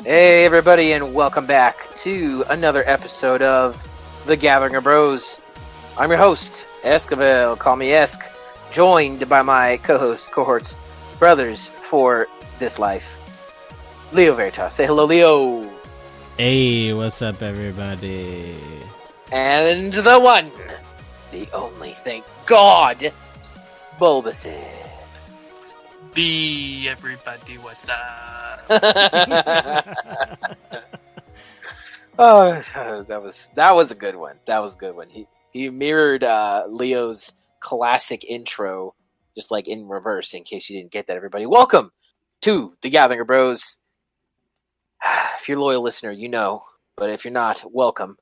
Hey everybody, and welcome back to another episode of The Gathering of Bros. I'm your host, Esquivel, call me Esk, joined by my co-hosts, cohorts, brothers for this life, Leo Veritas. Say hello, Leo. Hey, what's up, everybody? And the one, the only, thank God, Bulbasaur. B, everybody, what's up? Oh, that was a good one. That was a good one. He mirrored Leo's classic intro, just like in reverse. In case you didn't get that, everybody, welcome to the Gathering of Bros. If you're a loyal listener, you know. But if you're not, welcome.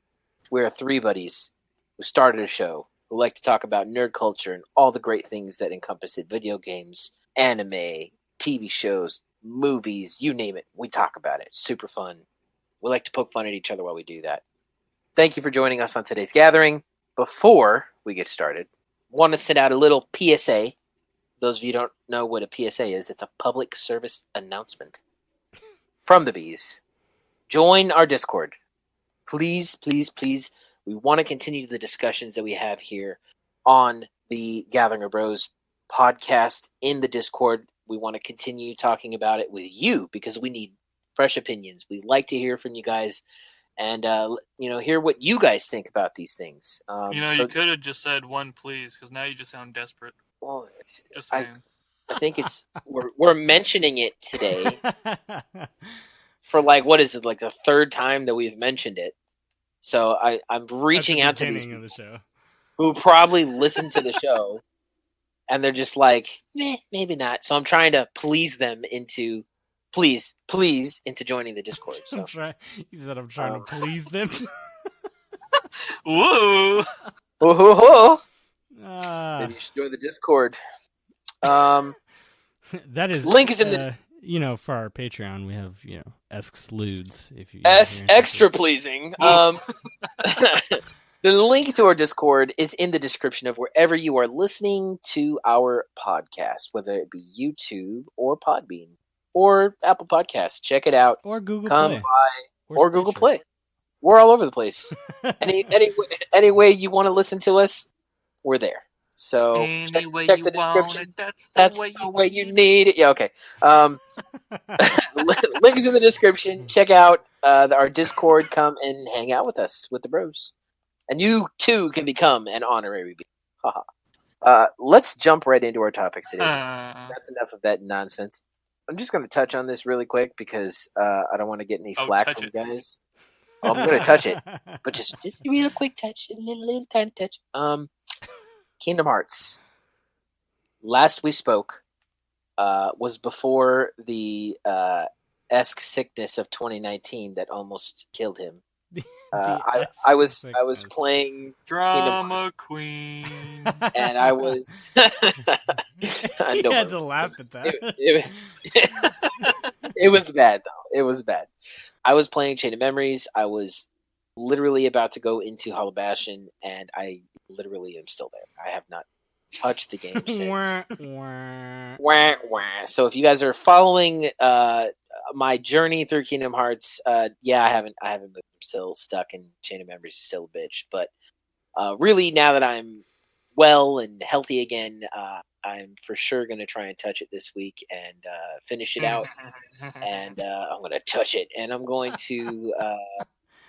We're three buddies who started a show who like to talk about nerd culture and all the great things that encompass it: video games, anime, TV shows, movies, you name it. We talk about it. Super fun. We like to poke fun at each other while we do that. Thank you for joining us on today's gathering. Before we get started, I want to send out a little PSA. Those of you who don't know what a PSA is, it's a public service announcement from the bees. Join our Discord. Please, please, please. We want to continue the discussions that we have here on the Gathering of Bros podcast in the Discord. We want to continue talking about it with you because we need fresh opinions. We like to hear from you guys and hear what you guys think about these things. You could have just said one, please, because now you just sound desperate. Well, Just saying. I think it's we're mentioning it today for what is it, like the third time that we've mentioned it. So I'm reaching out to these people the show. who probably listen to the show and they're just like, maybe not. So I'm trying to please them into into joining the Discord. So You said I'm trying to please them. Whoa! Maybe you should join the Discord. That is link is in the for our Patreon we have Esk's Ludes if you extra pleasing. The link to our Discord is in the description of wherever you are listening to our podcast, whether it be YouTube or Podbean or Apple Podcasts. Check it out. or Google Come Play by or Google Play. We're all over the place. any way you want to listen to us, we're there. So Any way check you the description. want it, That's the way you need it. Yeah, okay. Link is in the description. Check out our Discord. Come and hang out with us, with the bros. And you, too, can become an honorary bee. Let's jump right into our topics today. That's enough of that nonsense. I'm just going to touch on this really quick because I don't want to get any flack from you guys. I'm going to touch it. But just a real quick touch. A little tiny touch. Kingdom Hearts. Last we spoke was before the Esk sickness of 2019 that almost killed him. I was playing Drama Queen, and I was. I had to laugh at that. It was bad though. It was bad. I was playing Chain of Memories. I was literally about to go into Hollow Bastion, and I literally am still there. I have not touched the game since. So if you guys are following my journey through Kingdom Hearts, I haven't moved. I'm still stuck in Chain of Memories, still a bitch. But really, now that I'm well and healthy again, I'm for sure going to try and touch it this week and finish it out. And I'm going to touch it, and I'm going to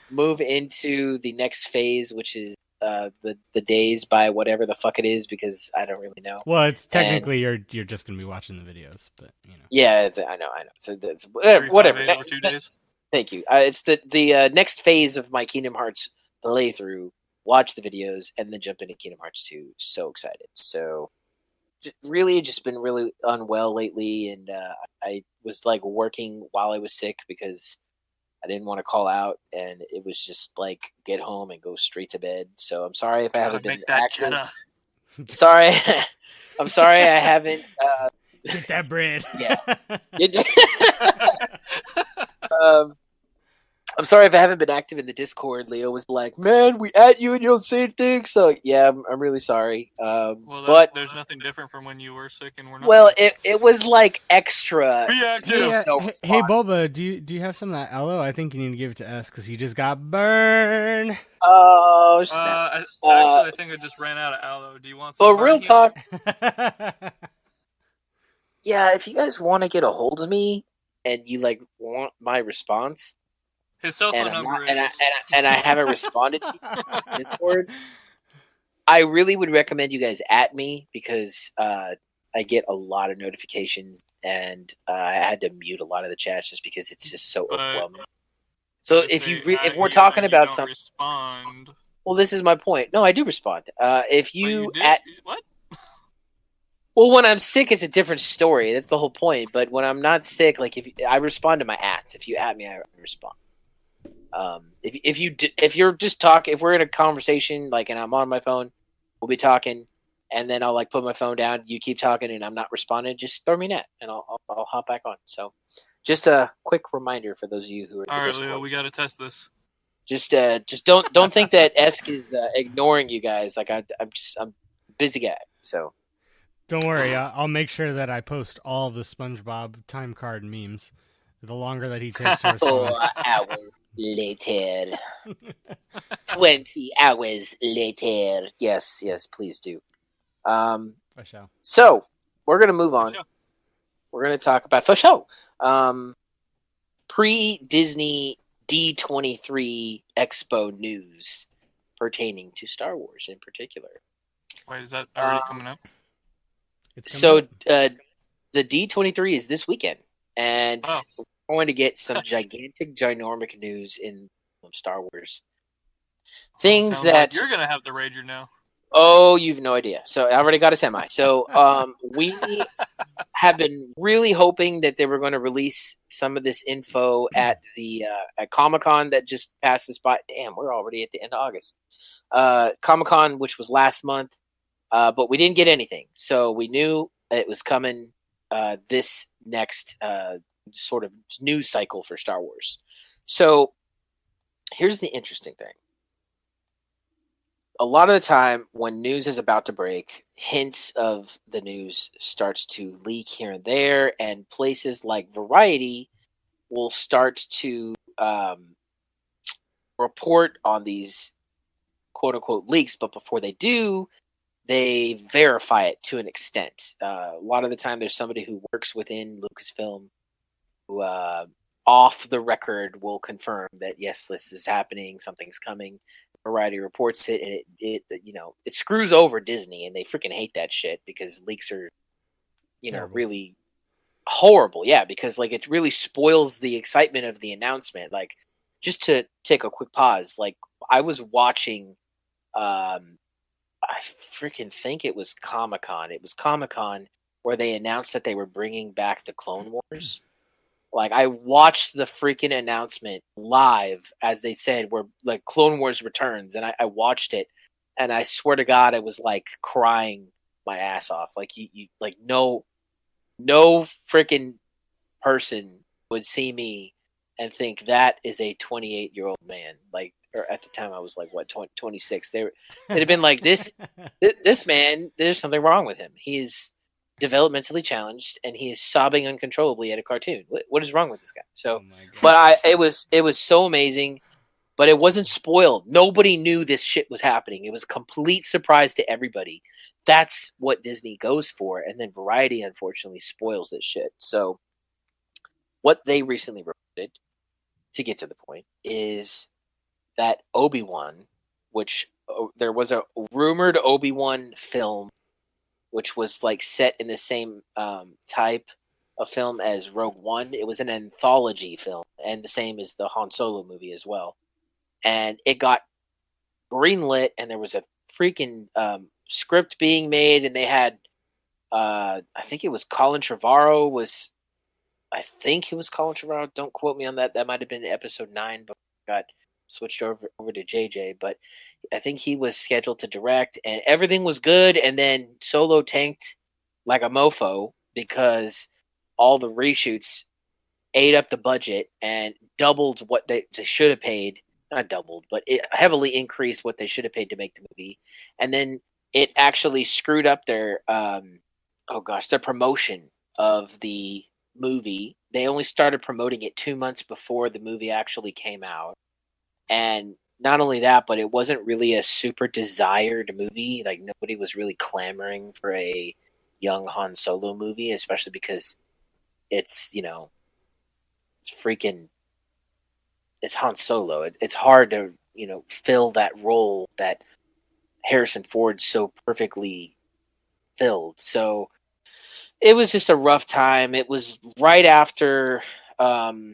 move into the next phase, which is the days by whatever the fuck it is, because I don't really know. Well, it's technically you're just gonna be watching the videos, but Yeah, I know. So that's whatever. 2 days. Thank you. It's the next phase of my Kingdom Hearts playthrough. Watch the videos and then jump into Kingdom Hearts 2. So excited. So just been really unwell lately, and I was working while I was sick because I didn't want to call out, and it was just get home and go straight to bed. So I'm sorry if I haven't been active. Sorry, I'm sorry I haven't. Get that bread. Yeah. I'm sorry if I haven't been active in the Discord. Leo was like, "Man, we at you and you don't say anything." So yeah, I'm really sorry. But there's nothing different from when you were sick and we're not. well, it was like extra. Be active. Hey, Boba, do you have some of that aloe? I think you need to give it to S because he just got burned. Oh snap! I think I just ran out of aloe. Do you want some? But real heat? talk, yeah. If you guys want to get a hold of me and you like want my response, His cell phone number is. And I haven't responded to you on Discord, I really would recommend you guys at me because I get a lot of notifications and I had to mute a lot of the chats just because it's just so overwhelming. So if we're talking about something, respond. Well, this is my point. No, I do respond. If you what? Well, when I'm sick, it's a different story. That's the whole point. But when I'm not sick, like I respond to my ats. If you at me, I respond. If you're just talking, if we're in a conversation, like, and I'm on my phone, we'll be talking, and then I'll like put my phone down. You keep talking, and I'm not responding. Just throw me net, and I'll hop back on. So, just a quick reminder for those of you who are. All right, Leo, we got to test this. Just don't think that Esk is ignoring you guys. Like I'm a busy guy. So. Don't worry, I'll make sure that I post all the SpongeBob time card memes. The longer that he takes to respond. 4 hours later. 20 hours later. Yes, please do. For sure. So, we're going to move on. We're going to talk about, for sure, pre-Disney D23 Expo news pertaining to Star Wars in particular. Wait, is that already coming up? The D23 is this weekend, and we're going to get some gigantic, ginormic news in Star Wars. Things that like you're going to have the Rager now. Oh, you've no idea. So I already got a semi. So we have been really hoping that they were going to release some of this info at the at Comic-Con that just passed us by. Damn, we're already at the end of August. Comic-Con, which was last month. But we didn't get anything, so we knew it was coming this next sort of news cycle for Star Wars. So here's the interesting thing. A lot of the time when news is about to break, hints of the news starts to leak here and there, and places like Variety will start to report on these quote-unquote leaks, but before they do, they verify it to an extent. A lot of the time there's somebody who works within Lucasfilm who off the record will confirm that yes, this is happening, something's coming. Variety reports it, and it screws over Disney, and they freaking hate that shit because leaks are really horrible. Yeah, because like it really spoils the excitement of the announcement. Like, just to take a quick pause, like I was watching I freaking think it was Comic-Con. It was Comic-Con where they announced that they were bringing back the Clone Wars. Like, I watched the freaking announcement live as they said, we're like Clone Wars returns, and I watched it, and I swear to God, I was like crying my ass off. Like you like no freaking person would see me and think that is a 28-year-old man. Like, or at the time I was like, what, 26. They'd have been like, this man, there's something wrong with him. He is developmentally challenged and he is sobbing uncontrollably at a cartoon. What is wrong with this guy? So, but it was so amazing, but it wasn't spoiled. Nobody knew this shit was happening. It was a complete surprise to everybody. That's what Disney goes for. And then Variety, unfortunately, spoils this shit. So what they recently reported, to get to the point, is that Obi-Wan, which there was a rumored Obi-Wan film, which was like set in the same type of film as Rogue One. It was an anthology film, and the same as the Han Solo movie as well. And it got greenlit, and there was a freaking script being made, and they had, I think it was Colin Trevorrow was, don't quote me on that. That might have been episode 9, but got switched over to JJ, but I think he was scheduled to direct, and everything was good, and then Solo tanked like a mofo because all the reshoots ate up the budget and doubled what they should have paid. Not doubled, but it heavily increased what they should have paid to make the movie. And then it actually screwed up their their promotion of the movie. They only started promoting it 2 months before the movie actually came out. And not only that, but it wasn't really a super desired movie. Like, nobody was really clamoring for a young Han Solo movie, especially because it's, it's freaking, it's Han Solo. It's hard to, fill that role that Harrison Ford so perfectly filled. So it was just a rough time. It was right after, I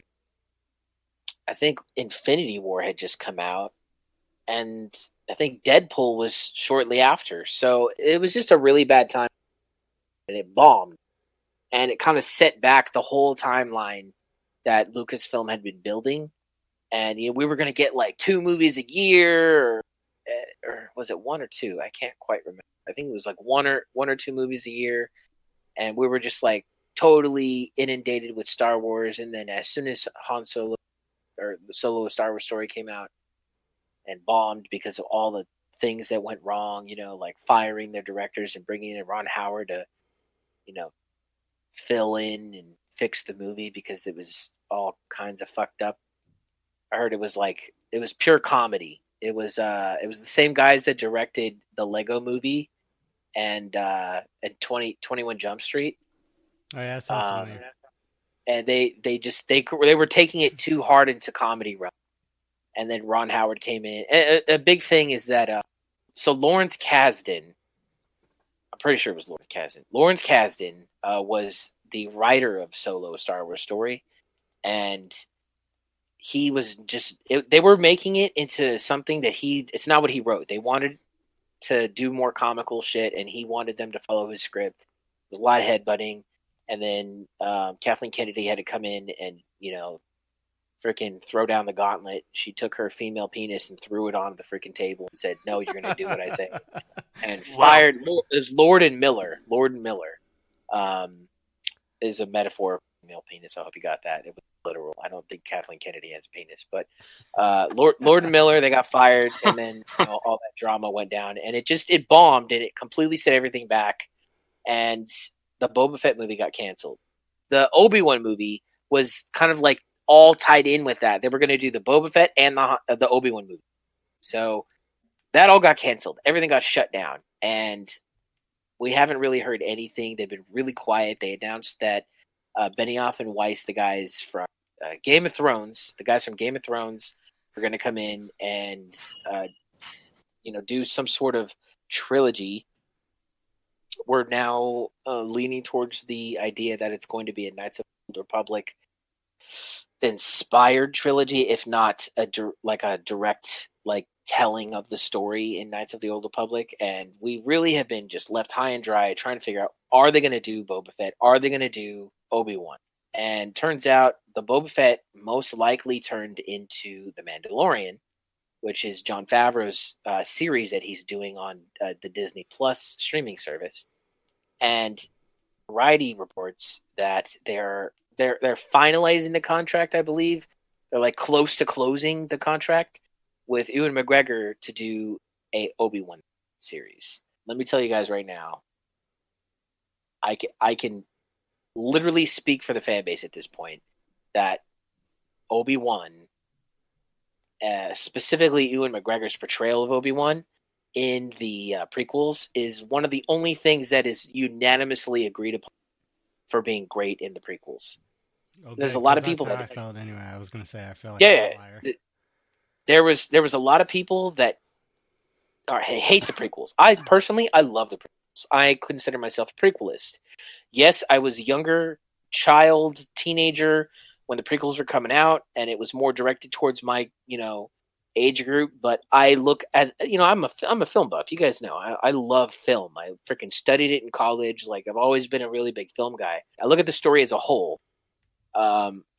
think Infinity War had just come out, and I think Deadpool was shortly after. So it was just a really bad time, and it bombed. And it kind of set back the whole timeline that Lucasfilm had been building. And we were going to get like 2 movies a year, or was it 1 or 2? I can't quite remember. I think it was like one or 2 movies a year, and we were just like totally inundated with Star Wars. And then as soon as Han Solo or the Solo Star Wars story came out and bombed because of all the things that went wrong, like firing their directors and bringing in Ron Howard to, fill in and fix the movie because it was all kinds of fucked up. I heard it was pure comedy. It was the same guys that directed the Lego movie and 21 Jump Street. Oh yeah, that sounds familiar. And they were taking it too hard into comedy realm. And then Ron Howard came in. A big thing is that so Lawrence Kasdan, I'm pretty sure it was Lawrence Kasdan. Lawrence Kasdan was the writer of Solo: A Star Wars Story, and he was they were making it into something that it's not what he wrote. They wanted to do more comical shit, and he wanted them to follow his script. There was a lot of headbutting, and then Kathleen Kennedy had to come in and freaking throw down the gauntlet. She took her female penis and threw it on the freaking table and said, "No, you're going to do what I say." And fired. It was Lord and Miller. Lord and Miller is a metaphor for female penis. I hope you got that. It was literal. I don't think Kathleen Kennedy has a penis, but Lord and Miller, they got fired, and then all that drama went down, and it bombed, and it completely set everything back. And the Boba Fett movie got canceled. The Obi-Wan movie was kind of like all tied in with that. They were going to do the Boba Fett and the Obi-Wan movie. So that all got canceled. Everything got shut down. And we haven't really heard anything. They've been really quiet. They announced that Benioff and Weiss, the guys from Game of Thrones, are going to come in and do some sort of trilogy. We're now leaning towards the idea that it's going to be a Knights of the Old Republic inspired trilogy, if not a direct telling of the story in Knights of the Old Republic. And we really have been just left high and dry trying to figure out, are they going to do Boba Fett? Are they going to do Obi-Wan? And turns out the Boba Fett most likely turned into The Mandalorian, which is Jon Favreau's series that he's doing on the Disney Plus streaming service. And Variety reports that they're finalizing the contract, I believe. They're close to closing the contract with Ewan McGregor to do a Obi-Wan series. Let me tell you guys right now, I can literally speak for the fan base at this point that Obi-Wan, specifically Ewan McGregor's portrayal of Obi-Wan in the prequels, is one of the only things that is unanimously agreed upon for being great in the prequels. Okay, there's a lot of people that I felt anyway. I was going to say I felt like a liar. There was a lot of people that hate the prequels. I love the prequels. I consider myself a prequelist. Yes, I was a younger child, teenager when the prequels were coming out, and it was more directed towards my age group. But I look as I'm a film buff. You guys know I love film. I freaking studied it in college. I've always been a really big film guy. I look at the story as a whole.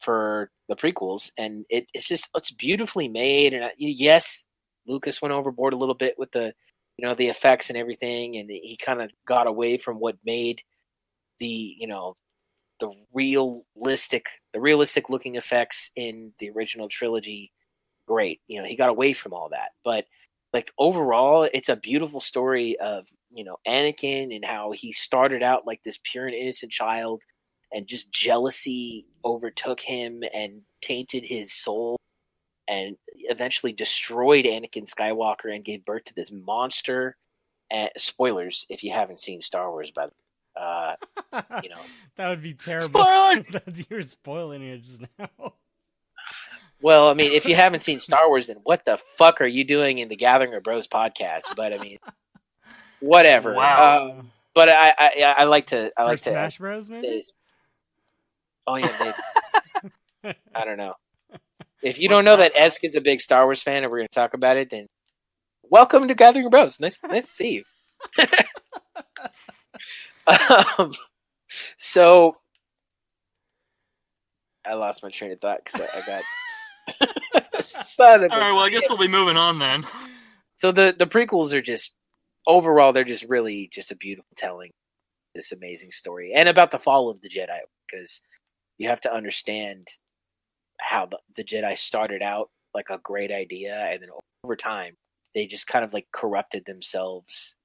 For the prequels, and it's beautifully made, and yes, Lucas went overboard a little bit with the the effects and everything, and he kind of got away from what made the the realistic looking effects in the original trilogy, great. You know, he got away from all that. But like overall, it's a beautiful story of, you know, Anakin and how he started out like this pure and innocent child, and just jealousy overtook him and tainted his soul, and eventually destroyed Anakin Skywalker and gave birth to this monster. And spoilers if you haven't seen Star Wars, by the way. You know, that would be terrible. Spoiler! You're spoiling it just now. well, I mean, if you haven't seen Star Wars, then what the fuck are you doing in the Gathering of Bros podcast? But I mean, whatever. Wow. But I like to Smash Bros. Maybe. Oh yeah, maybe. I don't know. If you don't know that Esk is a big Star Wars fan, and we're going to talk about it, then welcome to Gathering of Bros. Nice to see you. So I lost my train of thought because I got. All right, well, I guess we'll be moving on then. So the prequels are just overall, they're just really just a beautiful telling this amazing story, and about the fall of the Jedi, because you have to understand how the Jedi started out like a great idea, and then over time they just kind of like corrupted themselves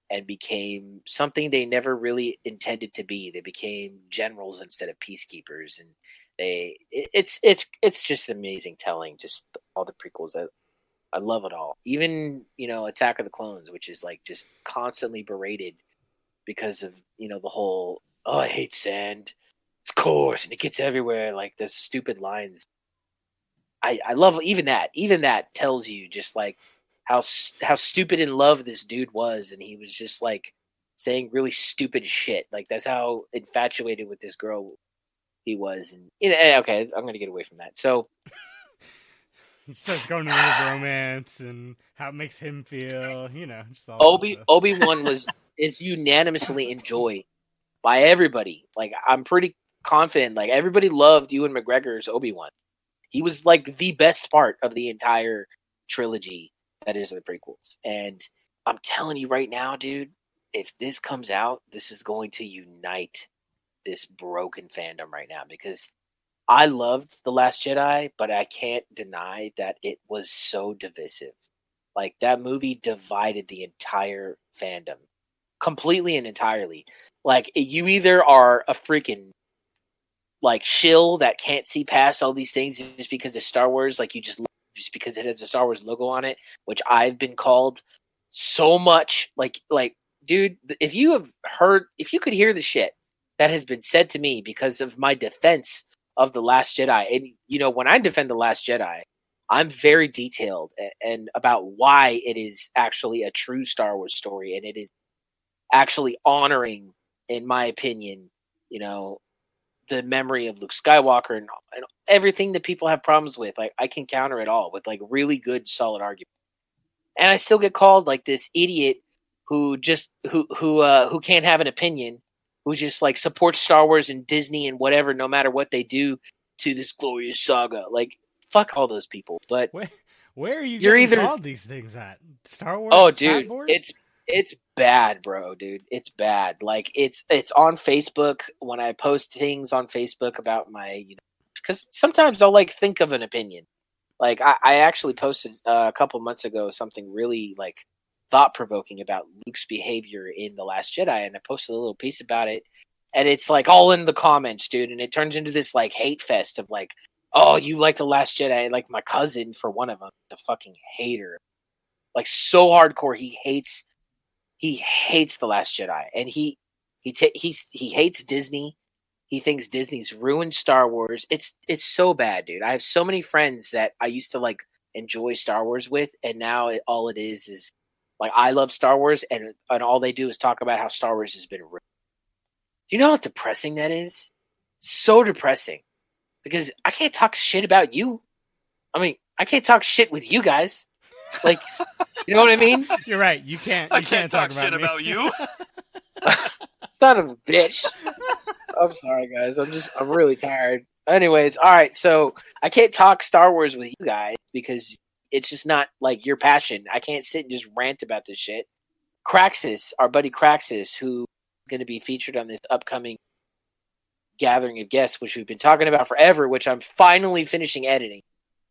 and became something they never really intended to be. They became generals instead of peacekeepers, and it's just amazing telling. Just all the prequels, I love it all. Even, you know, Attack of the Clones, which is like just constantly berated because of, you know, the whole, oh, I hate sand, it's coarse and it gets everywhere, like the stupid lines. I love even that tells you just like how stupid in love this dude was, and he was just like saying really stupid shit. Like that's how infatuated with this girl he was. And you know, okay, I'm gonna get away from that. So he starts going into the romance and how it makes him feel. You know, just all Obi-Wan is unanimously enjoyed by everybody. Like I'm pretty confident. Like everybody loved Ewan McGregor's Obi-Wan. He was like the best part of the entire trilogy that is the prequels. And I'm telling you right now, dude, if this comes out, this is going to unite this broken fandom right now, because I loved The Last Jedi, but I can't deny that it was so divisive. Like that movie divided the entire fandom completely and entirely. Like you either are a freaking like shill that can't see past all these things just because it's Star Wars, like you just because it has a Star Wars logo on it, which I've been called so much. Like, dude, if you could hear the shit that has been said to me because of my defense of The Last Jedi, and you know, when I defend The Last Jedi, I'm very detailed and about why it is actually a true Star Wars story, and it is actually honoring, in my opinion, you know, the memory of Luke Skywalker and everything that people have problems with. Like I can counter it all with like really good, solid arguments. And I still get called like this idiot who can't have an opinion, who just like supports Star Wars and Disney and whatever, no matter what they do to this glorious saga. Like fuck all those people. But where are you called these things at? Star Wars? Oh, dude, it's bad, bro, dude. It's bad. Like it's on Facebook when I post things on Facebook about my, you know, because sometimes I'll like think of an opinion. Like I actually posted a couple months ago something really like thought provoking about Luke's behavior in The Last Jedi, and I posted a little piece about it, and it's like all in the comments, dude, and it turns into this like hate fest of like, oh, you like The Last Jedi, like my cousin for one of them, the fucking hater, like so hardcore. He hates The Last Jedi, and he hates Disney. He thinks Disney's ruined Star Wars. It's so bad, dude. I have so many friends that I used to like enjoy Star Wars with, and now all it is like I love Star Wars, and all they do is talk about how Star Wars has been ruined. Do you know how depressing that is? So depressing, because I can't talk shit about you. I mean, I can't talk shit with you guys. Like, you know what I mean? You're right. You can't. I can't talk shit about you. Son of a bitch. I'm sorry, guys. I'm really tired. Anyways, all right. So I can't talk Star Wars with you guys because it's just not like your passion. I can't sit and just rant about this shit. Craxus, our buddy Craxus, who is going to be featured on this upcoming gathering of guests, which we've been talking about forever, which I'm finally finishing editing.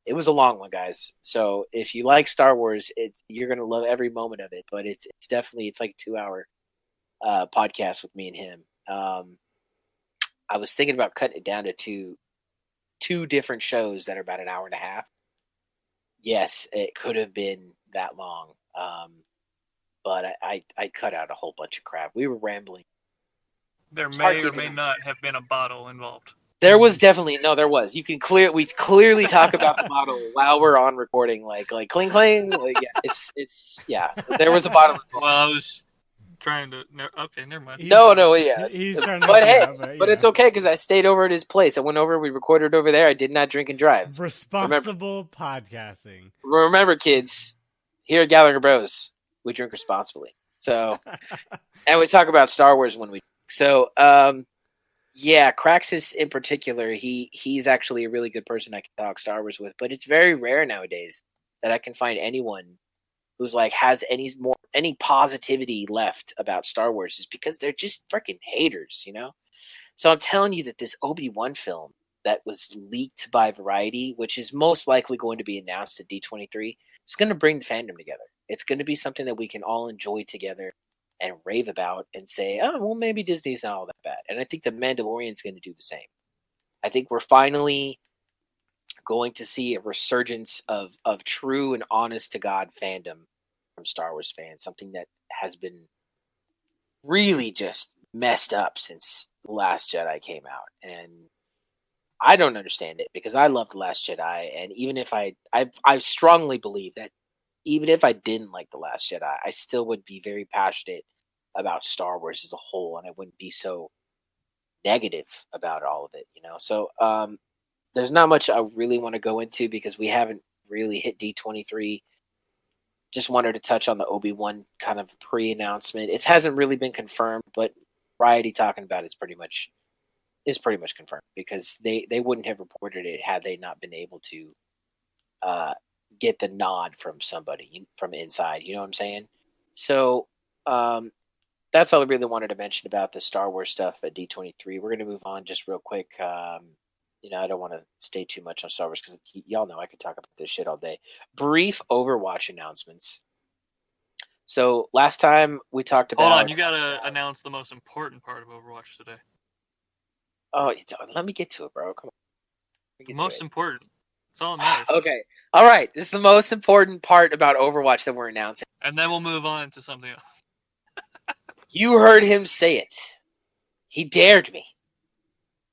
It was a long one, guys. So if you like Star Wars, you're gonna love every moment of it. But it's definitely it's like a 2-hour podcast with me and him. I was thinking about cutting it down to two different shows that are about an hour and a half. Yes, it could have been that long, but I cut out a whole bunch of crap. We were rambling. There may or may not have been a bottle involved. There was definitely there was. We clearly talk about the bottle while we're on recording, like cling cling. Like, yeah, there was a bottle involved. Well, I was trying to. Okay, never mind. He's trying to. But it's okay because I stayed over at his place. I went over. We recorded over there. I did not drink and drive. Responsible podcasting. Remember, kids, here at Gallagher Bros, we drink responsibly. So, and we talk about Star Wars when we. So, yeah, Craxus in particular, he's actually a really good person I can talk Star Wars with. But it's very rare nowadays that I can find anyone who's like has any positivity left about Star Wars, is because they're just freaking haters, you know? So I'm telling you that this Obi-Wan film that was leaked by Variety, which is most likely going to be announced at D23, is going to bring the fandom together. It's going to be something that we can all enjoy together and rave about and say, oh, well, maybe Disney's not all that bad. And I think The Mandalorian's going to do the same. I think we're finally going to see a resurgence of true and honest to God fandom from Star Wars fans, something that has been really just messed up since The Last Jedi came out. And I don't understand it because I love The Last Jedi, and even if I strongly believe that even if I didn't like The Last Jedi, I still would be very passionate about Star Wars as a whole, and I wouldn't be so negative about all of it, you know? So there's not much I really want to go into because we haven't really hit D23. Just wanted to touch on the Obi-Wan kind of pre-announcement. It hasn't really been confirmed, but Variety talking about it's pretty much confirmed because they wouldn't have reported it had they not been able to get the nod from somebody from inside. You know what I'm saying? So that's all I really wanted to mention about the Star Wars stuff at D23. We're going to move on just real quick. I don't want to stay too much on Star Wars because y'all know I could talk about this shit all day. Brief Overwatch announcements. So last time we talked about... Hold on, you got to announce the most important part of Overwatch today. Oh, let me get to it, bro. Come on. The most important. That's all that matters. Okay. All right. This is the most important part about Overwatch that we're announcing. And then we'll move on to something else. You heard him say it. He dared me.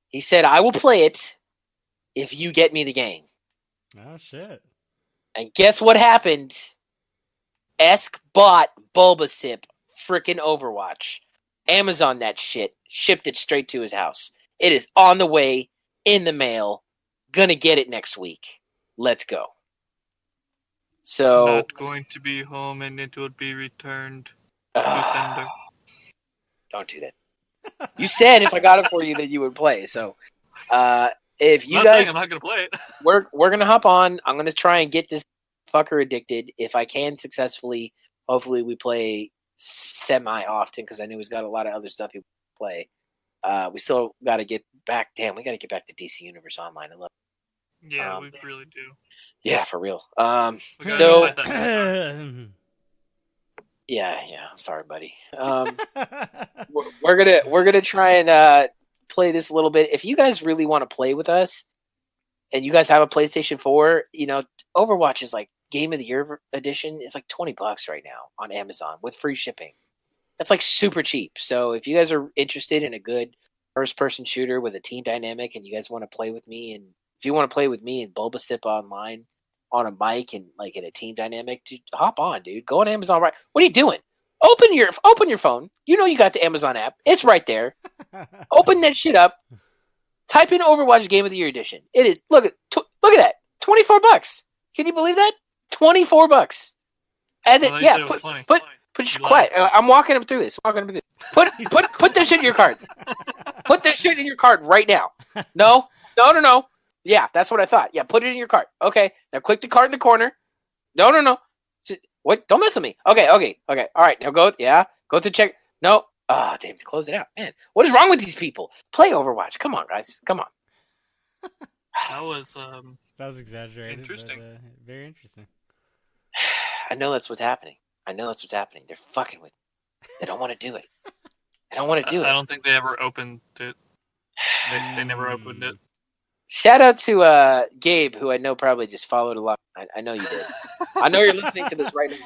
He said, I will play it if you get me the game. Oh, shit. And guess what happened? Esk bought Bulbasip frickin' Overwatch. Amazon that shit. Shipped it straight to his house. It is on the way, in the mail. Gonna get it next week. Let's go. So... Not going to be home and it will be returned to sender. Don't do that. You said if I got it for you that you would play. So if you guys... I'm not going to play it. We're going to hop on. I'm going to try and get this fucker addicted. If I can successfully, hopefully we play semi-often because I know he's got a lot of other stuff he play. We still got to get back. Damn, we got to get back to DC Universe Online. I love it. Yeah, we really do. Yeah, for real. Yeah. I'm sorry, buddy. We're gonna try and play this a little bit. If you guys really want to play with us, and you guys have a PlayStation 4, Overwatch is like Game of the Year edition. It's like $20 right now on Amazon with free shipping. That's like super cheap. So if you guys are interested in a good first-person shooter with a team dynamic, and you guys want to play with me, and if you want to play with me and Bulbasip online on a mic and like in a team dynamic, dude, hop on, dude. Go on Amazon. Right? What are you doing? Open your phone. You know you got the Amazon app. It's right there. Open that shit up. Type in Overwatch Game of the Year edition. It is. Look at that. $24. Can you believe that? $24. And then, yeah, put quiet. I'm walking him through this. Put that shit in your card. Put that shit in your card right now. No. Yeah, that's what I thought. Yeah, put it in your cart. Okay, now click the card in the corner. No. What? Don't mess with me. Okay. All right, now go. Yeah, go to check. No. Oh, damn, to close it out. Man, what is wrong with these people? Play Overwatch. Come on, guys. Come on. That was exaggerated. Interesting. But, very interesting. I know that's what's happening. They're fucking with me. They don't want to do it. I don't think they ever opened it. They never opened it. Shout out to Gabe, who I know probably just followed along. I know you did. I know you're listening to this right now.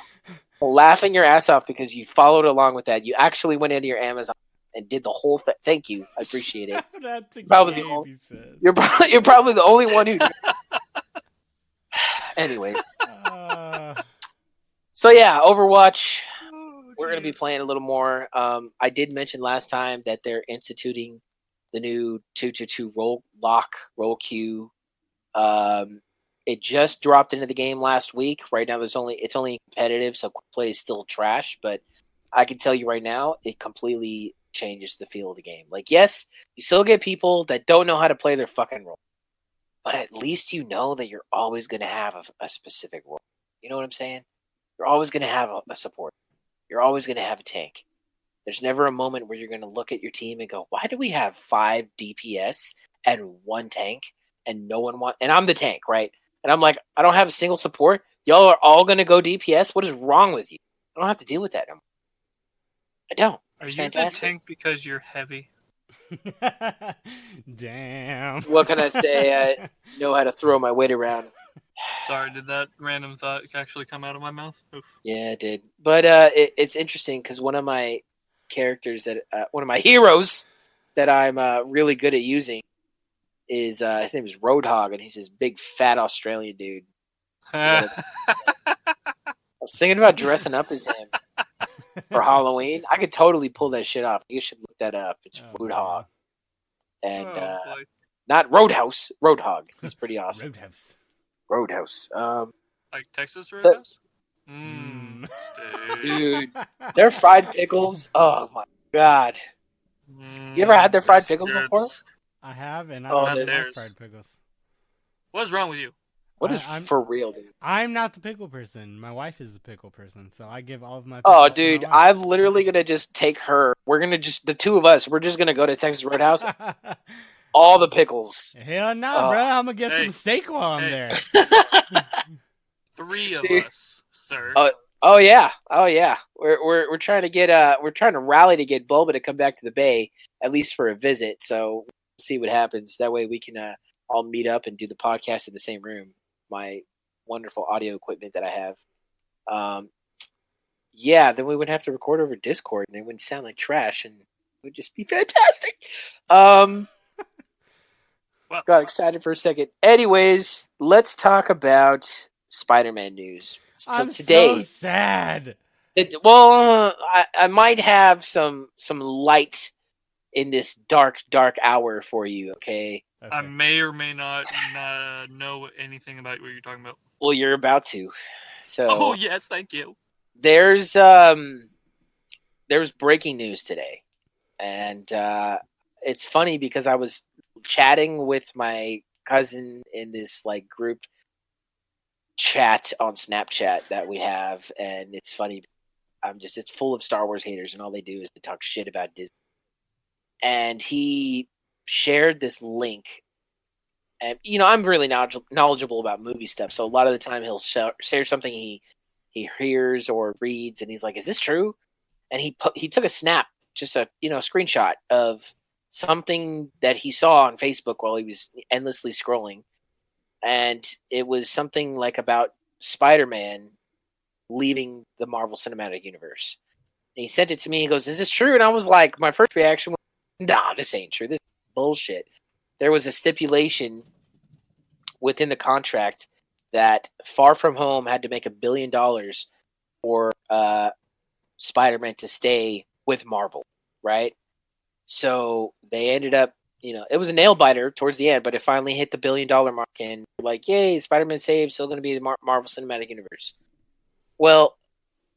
Laughing your ass off because you followed along with that. You actually went into your Amazon and did the whole thing. Thank you. I appreciate it. You're probably the only one who did. Anyways. So yeah, Overwatch. We're going to be playing a little more. I did mention last time that they're instituting the new 2-2-2 roll queue. It just dropped into the game last week. Right now, it's only competitive, so play is still trash. But I can tell you right now, it completely changes the feel of the game. Like, yes, you still get people that don't know how to play their fucking role, but at least you know that you're always going to have a specific role. You know what I'm saying? You're always going to have a support. You're always going to have a tank. There's never a moment where you're going to look at your team and go, why do we have 5 DPS and 1 tank and no one and I'm the tank, right? And I'm like, I don't have a single support. Y'all are all going to go DPS? What is wrong with you? I don't have to deal with that no more. I don't. Are you fantastic. The tank because you're heavy? Damn. What can I say? I know how to throw my weight around. Sorry, did that random thought actually come out of my mouth? Oof. Yeah, it did. But it's interesting because one of my characters one of my heroes that I'm really good at using is his name is Roadhog, and he's this big fat Australian dude. I was thinking about dressing up as him for Halloween. I could totally pull that shit off. You should look that up. It's Roadhog, and not Roadhouse. Roadhog. He's pretty awesome. Roadhouse. Like Texas Roadhouse? Dude, their fried pickles. Oh my god. You ever had their fried pickles before? I have, and I don't like fried pickles. What's wrong with you? What is for real, dude? I'm not the pickle person. My wife is the pickle person, so I give all of my pickles. Oh, dude, I'm literally gonna just take her. We're gonna the 2 of us. We're just gonna go to Texas Roadhouse. All the pickles. Hell no, bro! I'm gonna get some steak while I'm there. 3 of us, sir. Oh yeah. We're trying to get we're trying to rally to get Bulba to come back to the Bay at least for a visit. So we'll see what happens. That way we can all meet up and do the podcast in the same room. My wonderful audio equipment that I have. Yeah, then we would have to record over Discord, and it wouldn't sound like trash, and it would just be fantastic. Got excited for a second. Anyways, let's talk about Spider-Man news. So I'm today, so sad. I might have some light in this dark hour for you. Okay. I may or may not know anything about what you're talking about. Well, you're about to. So. Oh yes, thank you. There's breaking news today, and it's funny because I was chatting with my cousin in this like group chat on Snapchat that we have, and it's funny. It's full of Star Wars haters, and all they do is to talk shit about Disney. And he shared this link, and I'm really knowledgeable about movie stuff, so a lot of the time he'll share something he hears or reads, and he's like, "Is this true?" And he took a snap, just a screenshot of something that he saw on Facebook while he was endlessly scrolling, and it was something like about Spider-Man leaving the Marvel Cinematic Universe. And he sent it to me. He goes, "Is this true?" And I was like, my first reaction was, "Nah, this ain't true. This is bullshit." There was a stipulation within the contract that Far From Home had to make $1 billion for Spider-Man to stay with Marvel, right? So they ended up, it was a nail biter towards the end, but it finally hit the $1 billion mark, and like, yay, Spider-Man saved, still going to be the Marvel Cinematic Universe. Well,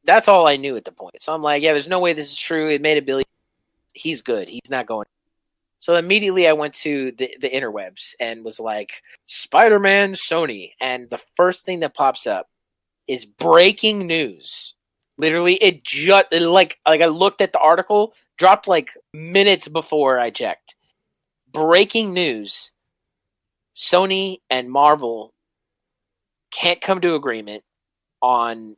that's all I knew at the point. So I'm like, yeah, there's no way this is true. It made $1 billion. He's good. He's not going. So immediately I went to the interwebs and was like, Spider-Man Sony. And the first thing that pops up is breaking news. Literally, it just like I looked at the article, dropped like minutes before I checked. Breaking news: Sony and Marvel can't come to agreement on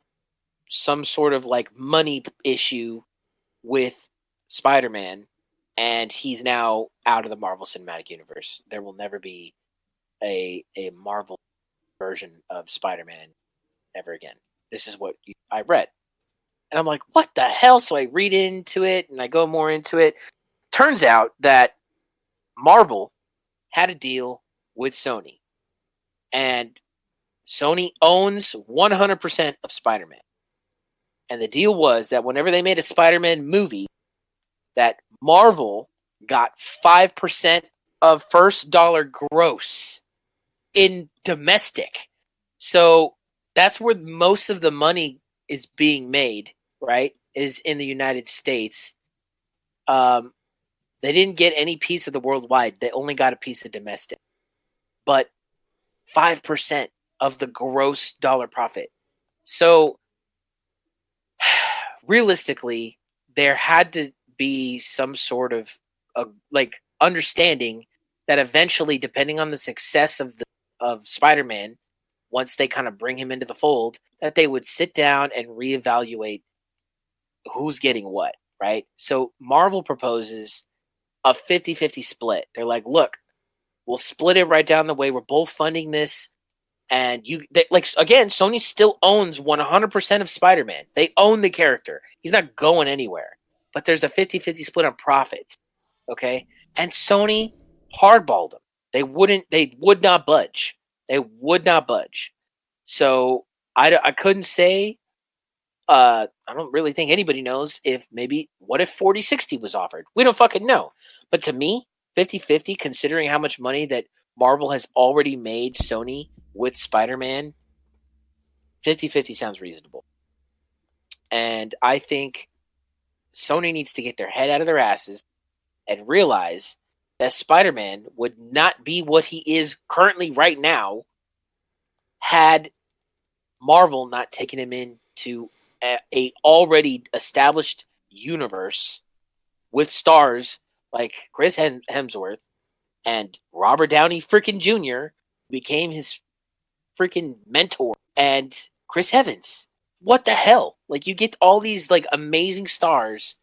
some sort of like money issue with Spider-Man, and he's now out of the Marvel Cinematic Universe. There will never be a Marvel version of Spider-Man ever again. This is what I read. And I'm like, what the hell? So I read into it and I go more into it. Turns out that Marvel had a deal with Sony. And Sony owns 100% of Spider-Man. And the deal was that whenever they made a Spider-Man movie, that Marvel got 5% of first dollar gross in domestic. So that's where most of the money is being made, right? Is in the United States. They didn't get any piece of the worldwide. They only got a piece of domestic. But 5% of the gross dollar profit. So realistically, there had to be some sort of like understanding that eventually, depending on the success of Spider-Man, once they kind of bring him into the fold, that they would sit down and reevaluate who's getting what, right? So Marvel proposes a 50-50 split. They're like, look, we'll split it right down the way. We're both funding this. And again, Sony still owns 100% of Spider-Man. They own the character. He's not going anywhere. But there's a 50-50 split on profits. Okay? And Sony hardballed them. They would not budge. They would not budge. So I couldn't say, I don't really think anybody knows what if 40-60 was offered? We don't fucking know. But to me, 50-50, considering how much money that Marvel has already made Sony with Spider-Man, 50-50 sounds reasonable. And I think Sony needs to get their head out of their asses and realize that Spider-Man would not be what he is currently right now had Marvel not taken him into a already established universe with stars like Chris Hemsworth and Robert Downey freaking Jr. became his freaking mentor, and Chris Evans. What the hell? Like, you get all these like amazing stars,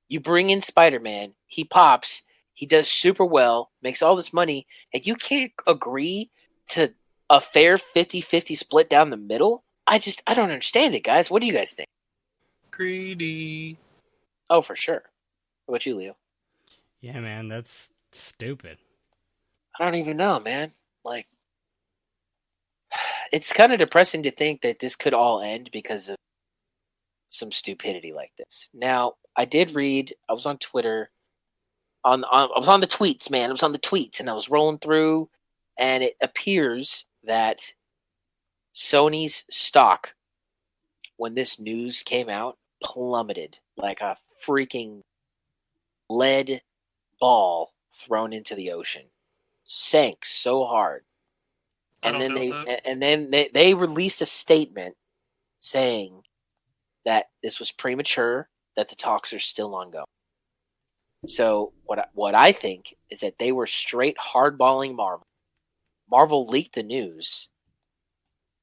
you bring in Spider-Man, he pops, he does super well, makes all this money, and you can't agree to a fair 50-50 split down the middle? I don't understand it, guys. What do you guys think? Greedy. Oh, for sure. What about you, Leo? Yeah, man, that's stupid. I don't even know, man. Like, it's kind of depressing to think that this could all end because of some stupidity like this. Now, I did read, I was on Twitter, I was on the tweets, man. I was on the tweets, and I was rolling through, and it appears that Sony's stock, when this news came out, plummeted like a freaking lead ball thrown into the ocean. Sank so hard. And then they released a statement saying that this was premature, that the talks are still ongoing. So what I think is that they were straight hardballing Marvel. Marvel leaked the news,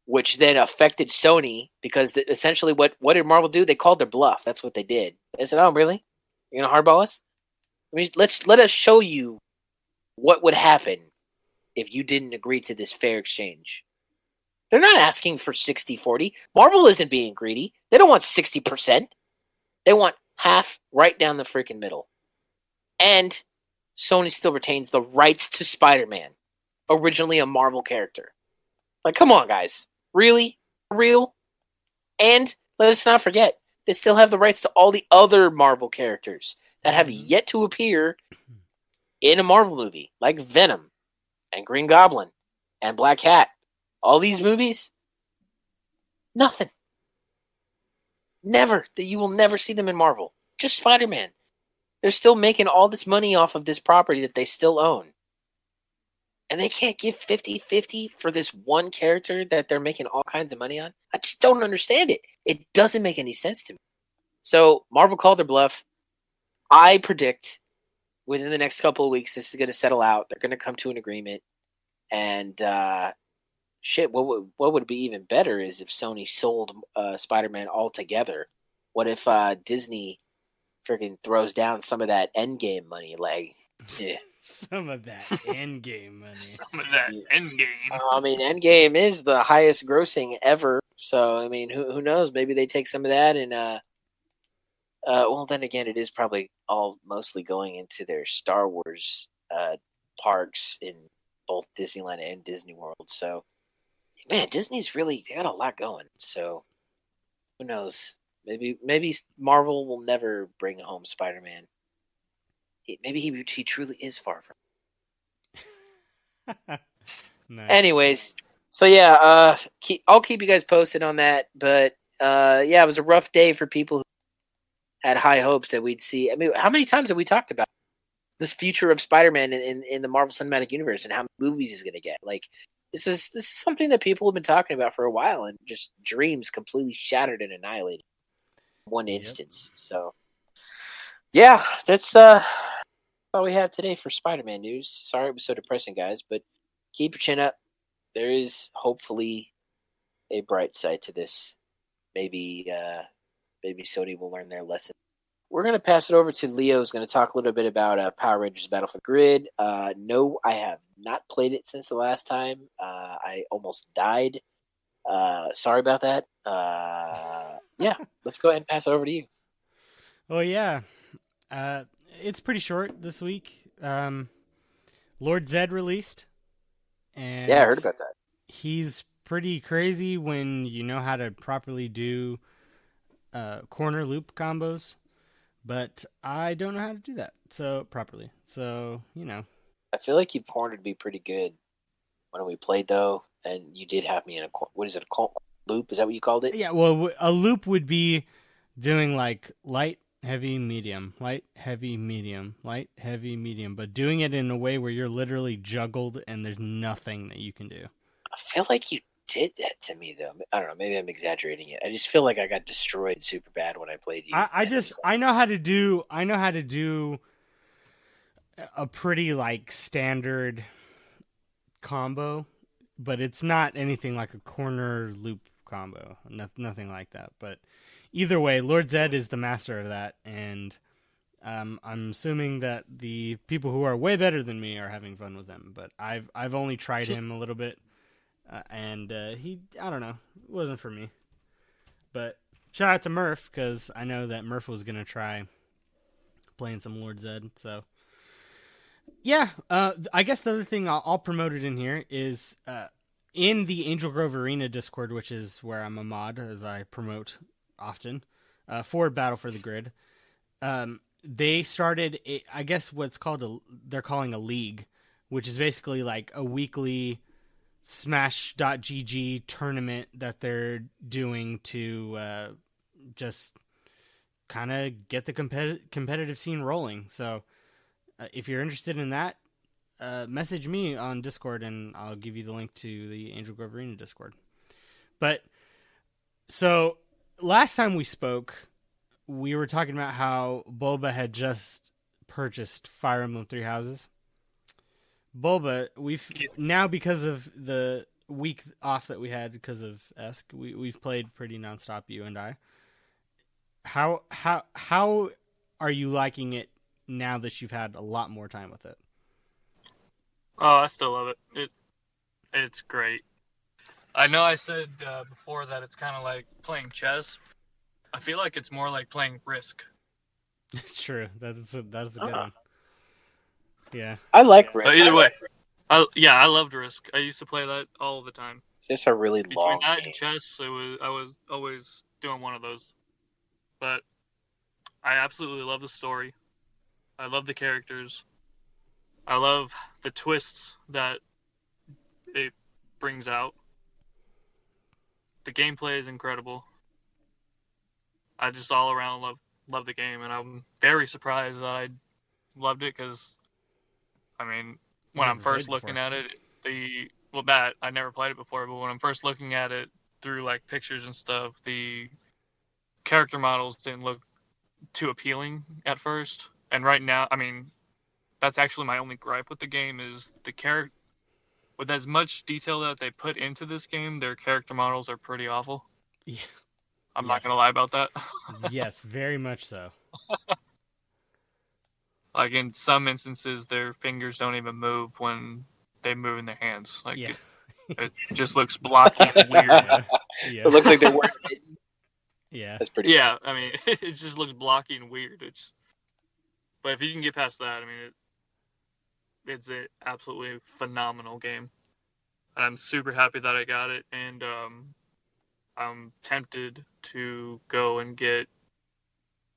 which then affected Sony because essentially what did Marvel do? They called their bluff. That's what they did. They said, "Oh, really? You're gonna hardball us? Let us show you what would happen if you didn't agree to this fair exchange." They're not asking for 60-40. Marvel isn't being greedy. They don't want 60%. They want half right down the freaking middle. And Sony still retains the rights to Spider-Man, originally a Marvel character. Like, come on, guys. Really? Real? And let us not forget, they still have the rights to all the other Marvel characters that have yet to appear in a Marvel movie, like Venom and Green Goblin and Black Cat. All these movies, nothing. Never. You will never see them in Marvel. Just Spider-Man. They're still making all this money off of this property that they still own. And they can't give 50-50 for this one character that they're making all kinds of money on? I just don't understand it. It doesn't make any sense to me. So Marvel called their bluff. I predict within the next couple of weeks, this is going to settle out. They're going to come to an agreement. And what would be even better is if Sony sold Spider-Man altogether. What if Disney freaking throws down some of that Endgame money? Like, yeah. Some of that Endgame money. Some of that Endgame. I mean, Endgame is the highest grossing ever. So, I mean, who knows? Maybe they take some of that and well, then again, it is probably all mostly going into their Star Wars parks in both Disneyland and Disney World. So, man, Disney's they got a lot going. So, who knows? Maybe Marvel will never bring home Spider-Man. Maybe he truly is far from. Nice. Anyways, so yeah, I'll keep you guys posted on that. But yeah, it was a rough day for people who had high hopes that we'd see. I mean, how many times have we talked about this future of Spider-Man in the Marvel Cinematic Universe and how many movies he's going to get? Like, this is something that people have been talking about for a while, and just dreams completely shattered and annihilated in one instance. So, yeah, that's all we have today for Spider-Man news. Sorry it was so depressing, guys, but keep your chin up. There is hopefully a bright side to this. Maybe Sony will learn their lesson. We're going to pass it over to Leo, who's going to talk a little bit about Power Rangers Battle for Grid. No, I have not played it since the last time. I almost died. Sorry about that. Yeah, let's go ahead and pass it over to you. Well, yeah. It's pretty short this week. Lord Zedd released. And yeah, I heard about that. He's pretty crazy when you know how to properly do corner loop combos, but I don't know how to do that properly. So, you know. I feel like you cornered me pretty good when we played, though, and you did have me in a loop? Is that what you called it? Yeah, well, a loop would be doing like light, heavy, medium, light, heavy, medium, light, heavy, medium, but doing it in a way where you're literally juggled and there's nothing that you can do. I feel like you did that to me, though. I don't know. Maybe I'm exaggerating it. I just feel like I got destroyed super bad when I played you. I know how to do a pretty like standard combo, but it's not anything like a corner loop combo. Nothing like that. But either way, Lord Zedd is the master of that, and I'm assuming that the people who are way better than me are having fun with him. But I've only tried him a little bit, and I don't know, it wasn't for me. But shout out to Murph, because I know that Murph was gonna try playing some Lord Zedd. So yeah, I guess the other thing I'll promote it in here is in the Angel Grove Arena Discord, which is where I'm a mod, as I promote often, for Battle for the Grid. They started, I guess they're calling a league, which is basically like a weekly Smash.gg tournament that they're doing to just kind of get the competitive scene rolling. So if you're interested in that, message me on Discord and I'll give you the link to the Angel Grove Arena Discord. But so last time we spoke, we were talking about how Boba had just purchased Fire Emblem Three Houses. Boba, now, because of the week off that we had because of ESC, we've played pretty nonstop, you and I. How are you liking it now that you've had a lot more time with it? Oh, I still love it. It's great. I know I said before that it's kind of like playing chess. I feel like it's more like playing Risk. It's true. That's a good one. Yeah, I like Risk. But either way, I loved Risk. I used to play that all the time. It's just a really long Between that game. and chess, I was always doing one of those. But I absolutely love the story. I love the characters. I love the twists that it brings out. The gameplay is incredible. I just all around love the game, and I'm very surprised that I loved it because, I mean, when I'm first looking at it, I never played it before, but when I'm first looking at it through like pictures and stuff, the character models didn't look too appealing at first. And right now, I mean, that's actually my only gripe with the game is the character. With as much detail that they put into this game, their character models are pretty awful. Yeah. I'm not gonna Yes. lie about that. Yes, very much so. Like in some instances, their fingers don't even move when they move in their hands. Like Yeah. it just looks blocky and weird. Yeah. It looks like they're wearing it. Yeah. That's pretty. Yeah, I mean, it just looks blocky and weird. But if you can get past that, I mean, it's an absolutely phenomenal game. And I'm super happy that I got it, and I'm tempted to go and get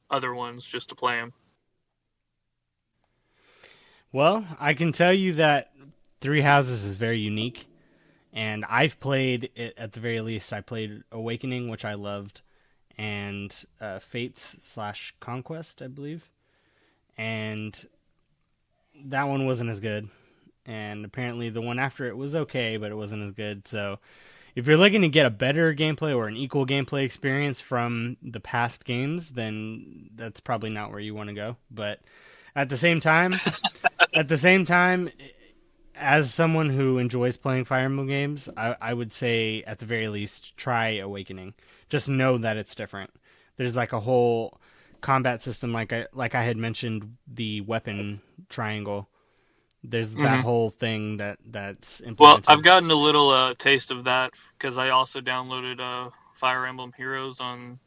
other ones just to play them. Well, I can tell you that Three Houses is very unique, and I've played it at the very least. I played Awakening, which I loved, and Fates/Conquest, I believe, and that one wasn't as good. And apparently the one after it was okay, but it wasn't as good. So if you're looking to get a better gameplay or an equal gameplay experience from the past games, then that's probably not where you want to go. But at the same time, as someone who enjoys playing Fire Emblem games, I would say at the very least try Awakening. Just know that it's different. There's like a whole combat system, like I had mentioned, the weapon triangle. There's that whole thing that's implemented. Well, I've gotten a little taste of that because I also downloaded Fire Emblem Heroes on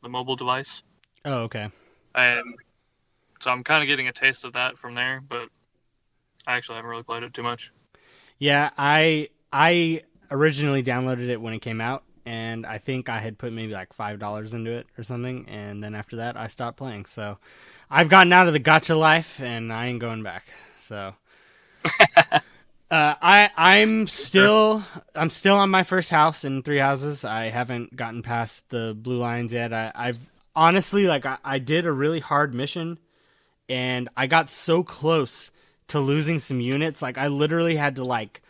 the mobile device. Oh, okay. And so I'm kind of getting a taste of that from there, but I actually haven't really played it too much. Yeah, I originally downloaded it when it came out, and I think I had put maybe like $5 into it or something, and then after that I stopped playing. So I've gotten out of the gacha life, and I ain't going back. So I'm still on my first house in Three Houses. I haven't gotten past the blue lines yet. I've honestly, like, I did a really hard mission, and I got so close to losing some units. Like, I literally had to like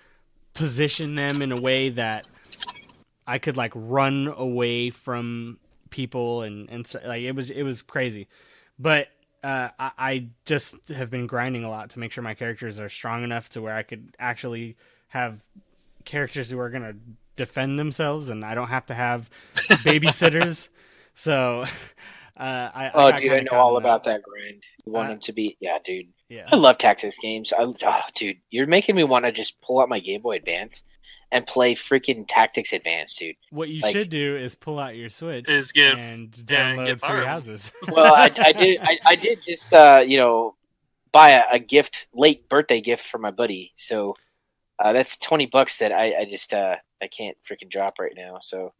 position them in a way that I could like run away from people, and so, like, it was crazy. But I just have been grinding a lot to make sure my characters are strong enough to where I could actually have characters who are going to defend themselves, and I don't have to have babysitters. So I know all about that grind. You want them to be, dude. Yeah. I love tactics games. Dude, you're making me want to just pull out my Game Boy Advance and play freaking Tactics Advance, dude. What you should do is pull out your Switch and download Three Houses. Well, I did just buy a gift, late birthday gift for my buddy. So that's $20 that I just I can't freaking drop right now. So,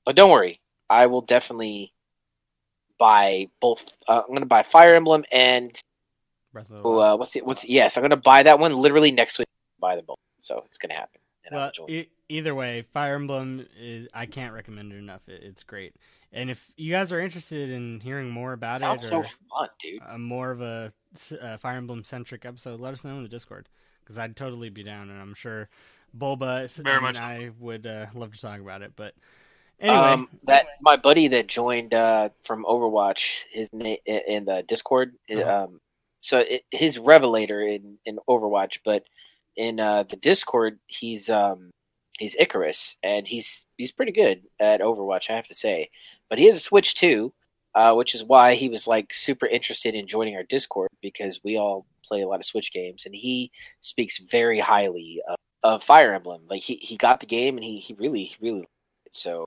but don't worry, I will definitely buy both. I'm going to buy Fire Emblem and yes, I'm going to buy that one literally next week. Buy them both, so it's going to happen. Well, either way, Fire Emblem I can't recommend it enough. It's great. And if you guys are interested in hearing more about it, so fun, dude. More of a Fire Emblem centric episode, let us know in the Discord, because I'd totally be down, and I'm sure Bulba and I would love to talk about it. But anyway, that my buddy that joined from Overwatch, his name in the Discord. So his Revelator in Overwatch, but in the Discord, he's Icarus, and he's pretty good at Overwatch, I have to say. But he has a Switch too, which is why he was like super interested in joining our Discord, because we all play a lot of Switch games, and he speaks very highly of Fire Emblem. Like he got the game, and he really liked it. So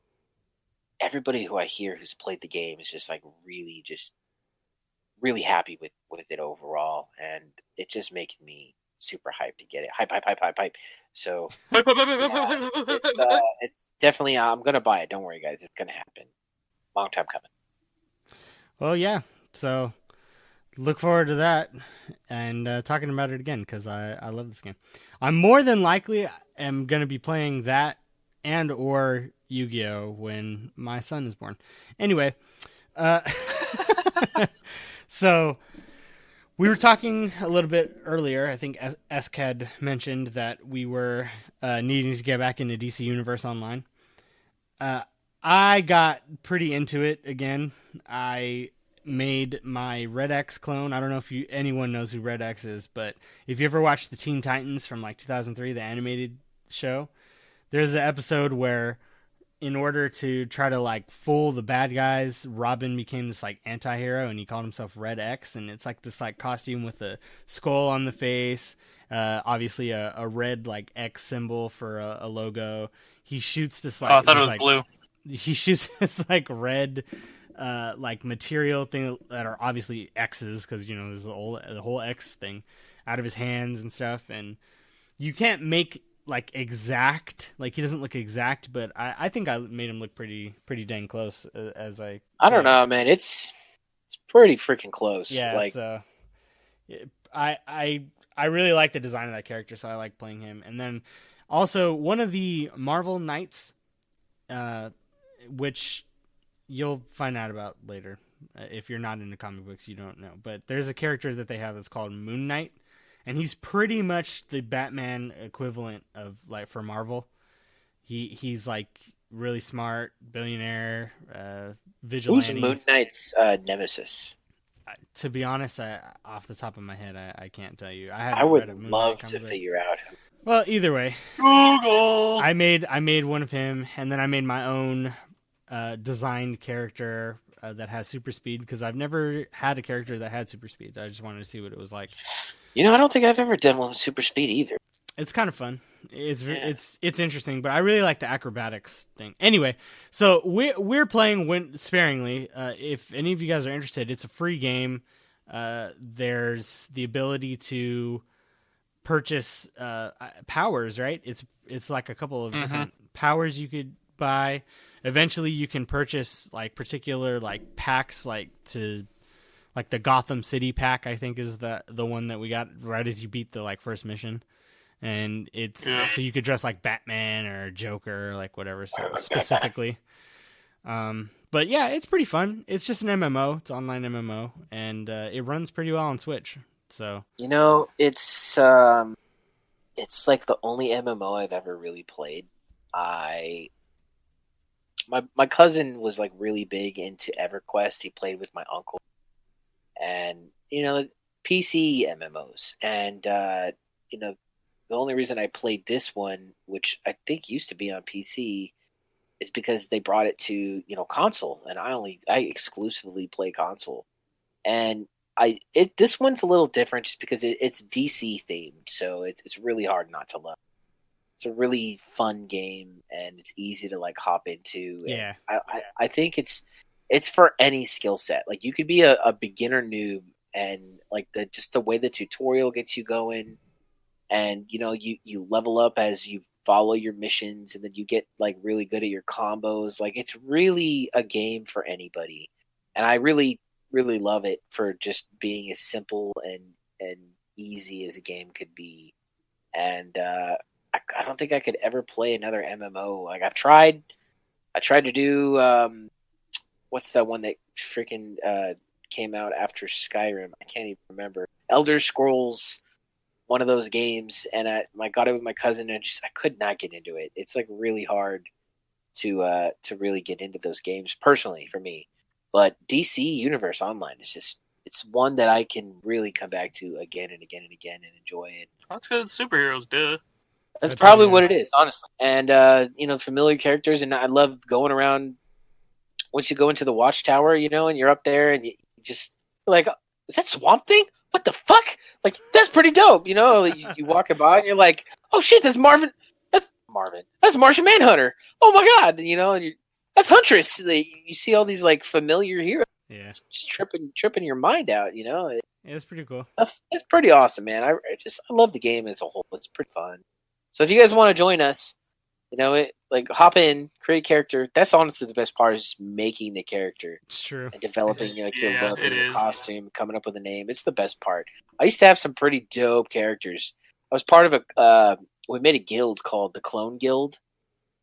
everybody who I hear who's played the game is just like really happy with it overall, and it just makes me super hyped to get it. Hype. So it's definitely, I'm gonna buy it. Don't worry, guys, it's gonna happen. Long time coming. Well, yeah. So look forward to that and talking about it again, because I love this game. I'm more than likely am gonna be playing that and or Yu-Gi-Oh when my son is born. Anyway, so we were talking a little bit earlier. I think Esk had mentioned that we were needing to get back into DC Universe Online. I got pretty into it again. I made my Red X clone. I don't know if anyone knows who Red X is, but if you ever watched the Teen Titans from like 2003, the animated show, there's an episode where in order to try to like fool the bad guys, Robin became this like anti-hero and he called himself Red X, and it's like this like costume with a skull on the face, obviously a red like X symbol for a logo. He shoots this like, Oh, I thought it was like, blue. He shoots this like red like material thing that are obviously X's, because you know there's the whole X thing out of his hands and stuff, and you can't make like exact, like he doesn't look exact, but I think I made him look pretty dang close as I don't know, man. It's pretty freaking close. Yeah, like I really like the design of that character, so I like playing him. And then also one of the Marvel Knights, which you'll find out about later. If you're not into comic books, you don't know. But there's a character that they have that's called Moon Knight, and he's pretty much the Batman equivalent of like for Marvel. He's like really smart, billionaire, vigilante. Who's Moon Knight's nemesis? To be honest, off the top of my head, I can't tell you. I would love to figure out. Well, either way, Google. I made one of him, and then I made my own designed character that has super speed, because I've never had a character that had super speed. I just wanted to see what it was like. You know, I don't think I've ever done one with super speed either. It's kind of fun. It's interesting, but I really like the acrobatics thing. Anyway, so we're playing sparingly. If any of you guys are interested, it's a free game. There's the ability to purchase powers, right? It's like a couple of different powers you could buy. Eventually, you can purchase like particular like packs, like the Gotham City pack, I think is the one that we got right as you beat the like first mission. And it's so you could dress like Batman or Joker, or like whatever specifically. But yeah, it's pretty fun. It's just an MMO. It's online MMO, and it runs pretty well on Switch. So you know, it's like the only MMO I've ever really played. My cousin was like really big into EverQuest. He played with my uncle, and you know, PC MMOs, and you know. The only reason I played this one, which I think used to be on PC, is because they brought it to, you know, console, and I exclusively play console. And this one's a little different just because it's DC themed, so it's really hard not to love. It's a really fun game, and it's easy to like hop into. Yeah, I think it's for any skill set. Like you could be a beginner noob, and like the way the tutorial gets you going. And, you know, you level up as you follow your missions, and then you get, like, really good at your combos. Like, it's really a game for anybody. And I really, really love it for just being as simple and easy as a game could be. And I don't think I could ever play another MMO. Like, I tried to do, what's that one that freaking came out after Skyrim? I can't even remember. Elder Scrolls, one of those games, and I got it with my cousin, and I could not get into it. It's like really hard to really get into those games personally for me. But DC Universe Online is it's one that I can really come back to again and again and again and enjoy it. That's good. Superheroes, duh. That's probably what it is, honestly. And you know, familiar characters, and I love going around. Once you go into the Watchtower, you know, and you're up there, and you just like, is that Swamp Thing? What the fuck? Like, that's pretty dope, you know? You walking by and you're like, oh shit, that's Marvin. That's Marvin. That's Martian Manhunter. Oh my god, you know? And that's Huntress. You see all these like familiar heroes. Yeah, just tripping your mind out, you know? Yeah, it's pretty cool. It's pretty awesome, man. I love the game as a whole. It's pretty fun. So if you guys want to join us, you know, like hop in, create a character. That's honestly the best part, is just making the character. It's true. And developing like your look and your is. costume, coming up with a name. It's the best part. I used to have some pretty dope characters. I was part of we made a guild called the Clone Guild,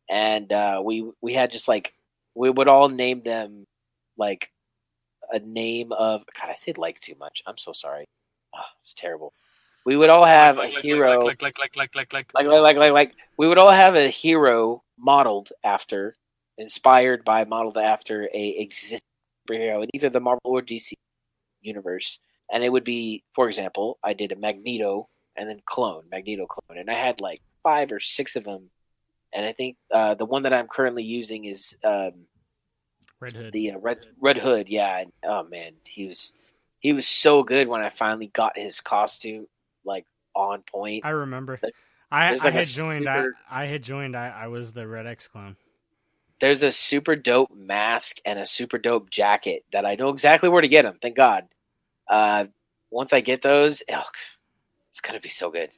and we had just like, we would all name them like a name of, God, I said like too much. I'm so sorry. Oh, it's terrible. We would all have a hero. Like. We would all have a hero modeled after, inspired by, modeled after a existing superhero in either the Marvel or DC universe, and it would be, for example, I did a Magneto and then Magneto clone, and I had like 5 or 6 of them, and I think the one that I'm currently using is Red Hood. the Red Hood. Yeah, and, oh man, he was so good when I finally got his costume like on point. I remember. There's I like had joined. I had joined. I was the Red X clone. There's a super dope mask and a super dope jacket that I know exactly where to get them. Thank God. Once I get those, it's gonna be so good.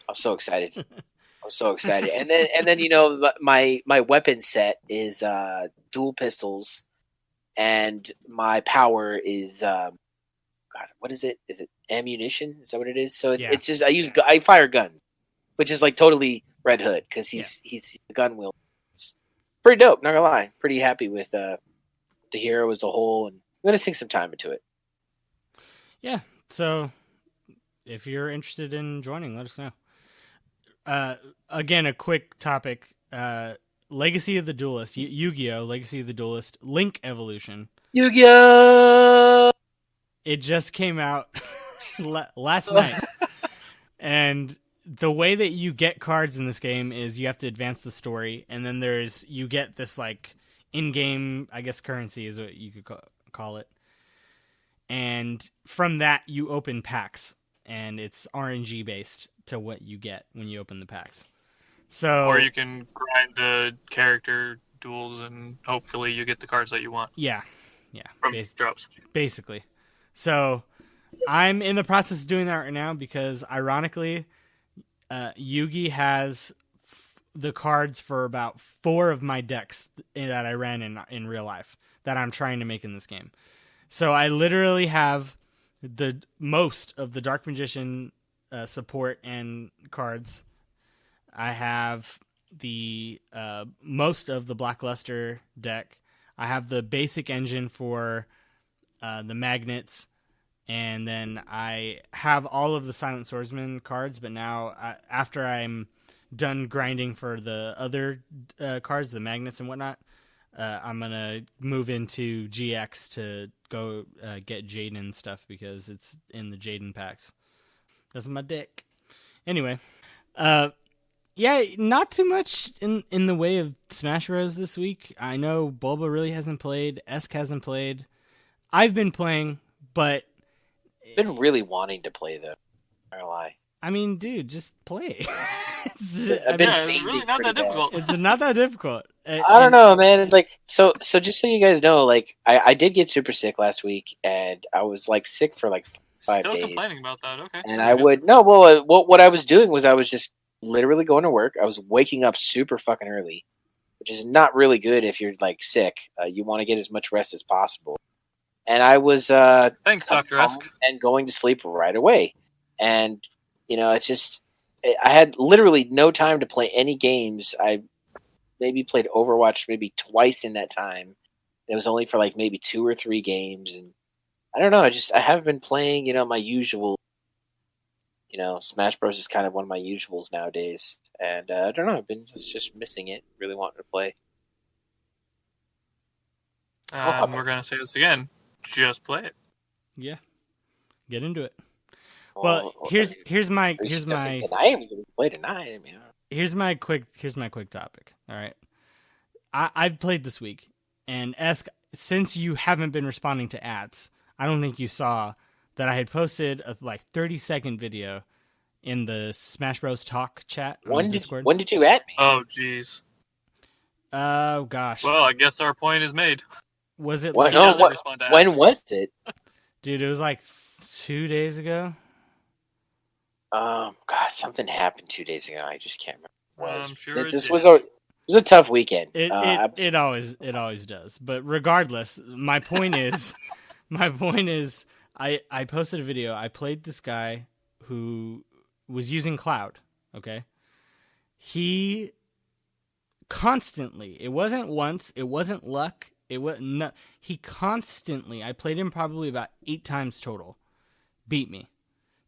I'm so excited. I'm so excited. And then my weapon set is dual pistols, and my power is God. What is it? Is it ammunition? Is that what it is? So it's just I fire guns, which is like totally Red Hood because he's the gun wielder. It's pretty dope. Not gonna lie. Pretty happy with the hero as a whole, and I'm gonna sink some time into it. Yeah. So if you're interested in joining, let us know. Again, a quick topic. Legacy of the Duelist. Yu-Gi-Oh! Legacy of the Duelist. Link Evolution. Yu-Gi-Oh! It just came out last night. And the way that you get cards in this game is you have to advance the story, and then you get this like in-game, I guess, currency is what you could call it. And from that, you open packs, and it's RNG based to what you get when you open the packs. So, or you can grind the character duels, and hopefully you get the cards that you want. Yeah. From drops. Basically. So, I'm in the process of doing that right now because, ironically, Yugi has the cards for about 4 of my decks that I ran in real life that I'm trying to make in this game. So I literally have the most of the Dark Magician support and cards. I have the most of the Black Luster deck. I have the basic engine for the magnets. And then I have all of the Silent Swordsman cards, but now after I'm done grinding for the other cards, the magnets and whatnot, I'm going to move into GX to go get Jaden stuff because it's in the Jaden packs. That's my deck. Anyway, yeah, not too much in the way of Smash Bros. This week. I know Bulba really hasn't played. Esk hasn't played. I've been playing, but... been really wanting to play though. I'm not gonna lie. I mean, dude, just play. It's really not that difficult. It's not that difficult. I don't know, man. Like, so just so you guys know, like, I did get super sick last week, and I was like sick for like 5 days. Still complaining about that, okay? And I would what I was doing was I was just literally going to work. I was waking up super fucking early, which is not really good if you're like sick. You want to get as much rest as possible. And I was thanks, Dr. Esk, and going to sleep right away. And it's just I had literally no time to play any games. I maybe played Overwatch maybe twice in that time. It was only for like maybe 2 or 3 games, and I don't know. I haven't been playing my usual. Smash Bros is kind of one of my usuals nowadays, and I don't know. I've been just missing it. Really wanting to play. We're gonna say this again. Just play it. Yeah, get into it. Well, here's my Here's my quick topic. All right, I've played this week, and since you haven't been responding to ads, I don't think you saw that I had posted a 30-second video in the Smash Bros Talk chat on Discord. When did you at me? Oh, jeez. Oh gosh. Well, I guess our point is made. Was it? When was it? Dude, it was like 2 days ago. God, something happened 2 days ago. I just can't remember. I'm sure it was a tough weekend. It always does. But regardless, my point is, I posted a video. I played this guy who was using Cloud. Okay, he constantly. It wasn't once. It wasn't luck. He constantly. I played him probably about 8 times total. Beat me.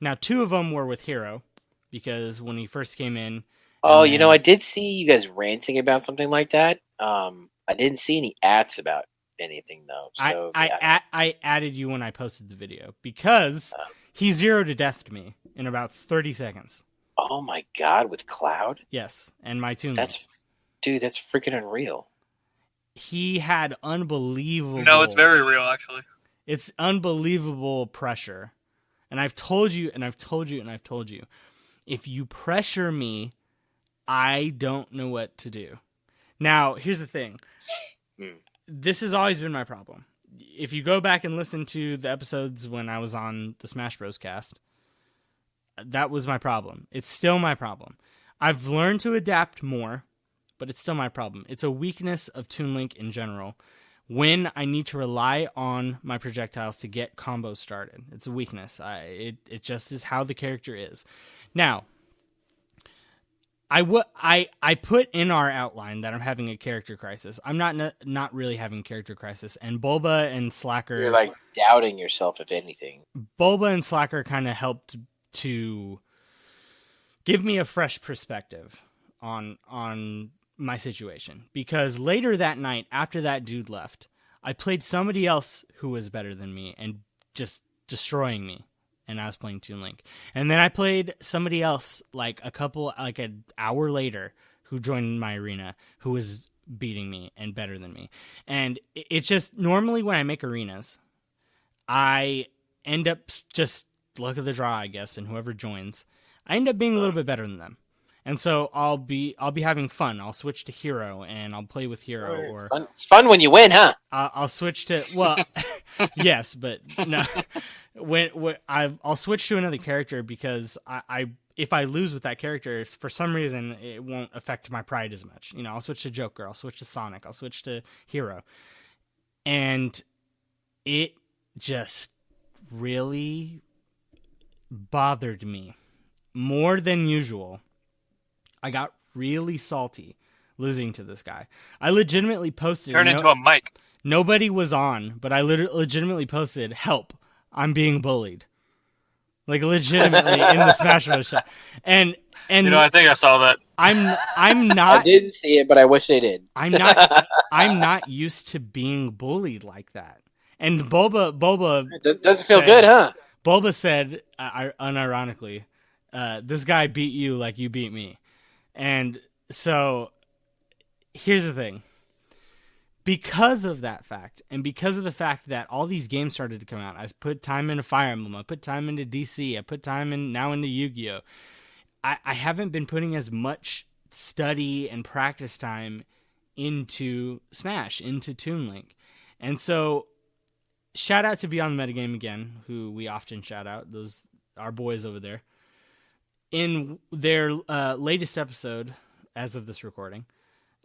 Now 2 of them were with Hero, because when he first came in. Oh, I did see you guys ranting about something like that. I didn't see any ads about anything though. So I added you when I posted the video because he zeroed to death to me in about 30 seconds. Oh my god, with Cloud? Yes, and my Toon That's freaking unreal. He had unbelievable. No, it's very real, actually. It's unbelievable pressure. And I've told you, and I've told you, and I've told you, if you pressure me, I don't know what to do. Now, here's the thing. This has always been my problem. If you go back and listen to the episodes when I was on the Smash Bros. Cast, that was my problem. It's still my problem. I've learned to adapt more, but it's still my problem. It's a weakness of Toon Link in general. When I need to rely on my projectiles to get combos started, it's a weakness. It just is how the character is. Now, I put in our outline that I'm having a character crisis. I'm not really having a character crisis, and Bulba and Slacker. You're like doubting yourself, if anything. Bulba and Slacker kind of helped to give me a fresh perspective on my situation, because later that night, after that dude left, I played somebody else who was better than me and just destroying me, and I was playing Toon Link. And then I played somebody else like an hour later who joined my arena who was beating me and better than me. And it's just normally when I make arenas, I end up just luck of the draw, I guess, and whoever joins, I end up being a little bit better than them. And so I'll be having fun. I'll switch to Hero and I'll play with Hero. Or it's fun when you win, huh? I'll switch to yes, but no. I'll switch to another character because if I lose with that character, for some reason it won't affect my pride as much. I'll switch to Joker. I'll switch to Sonic. I'll switch to Hero, and it just really bothered me more than usual. I got really salty losing to this guy. I legitimately posted. Turn into a mic. Nobody was on, but I legitimately posted, "Help! I'm being bullied." Like legitimately in the Smash Bros. Chat. And I think I saw that. I'm not. I didn't see it, but I wish I did. I'm not used to being bullied like that. And Bulba it doesn't feel good, huh? Bulba said, unironically, "This guy beat you like you beat me." And so, here's the thing. Because of that fact, and because of the fact that all these games started to come out, I put time into Fire Emblem, I put time into DC, I put time now into Yu-Gi-Oh! I haven't been putting as much study and practice time into Smash, into Toon Link. And so, shout out to Beyond the Metagame again, who we often shout out, our boys over there. In their latest episode, as of this recording,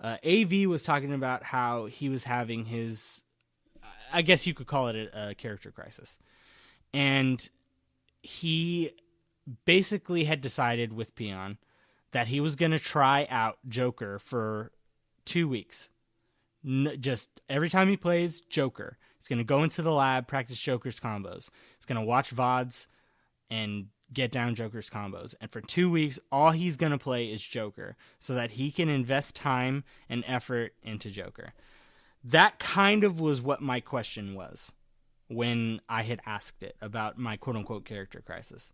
AV was talking about how he was having his, I guess you could call it a character crisis. And he basically had decided with Peon that he was going to try out Joker for 2 weeks. Just every time he plays Joker, he's going to go into the lab, practice Joker's combos. He's going to watch VODs and get down Joker's combos. And for 2 weeks, all he's going to play is Joker so that he can invest time and effort into Joker. That kind of was what my question was when I had asked it about my quote-unquote character crisis.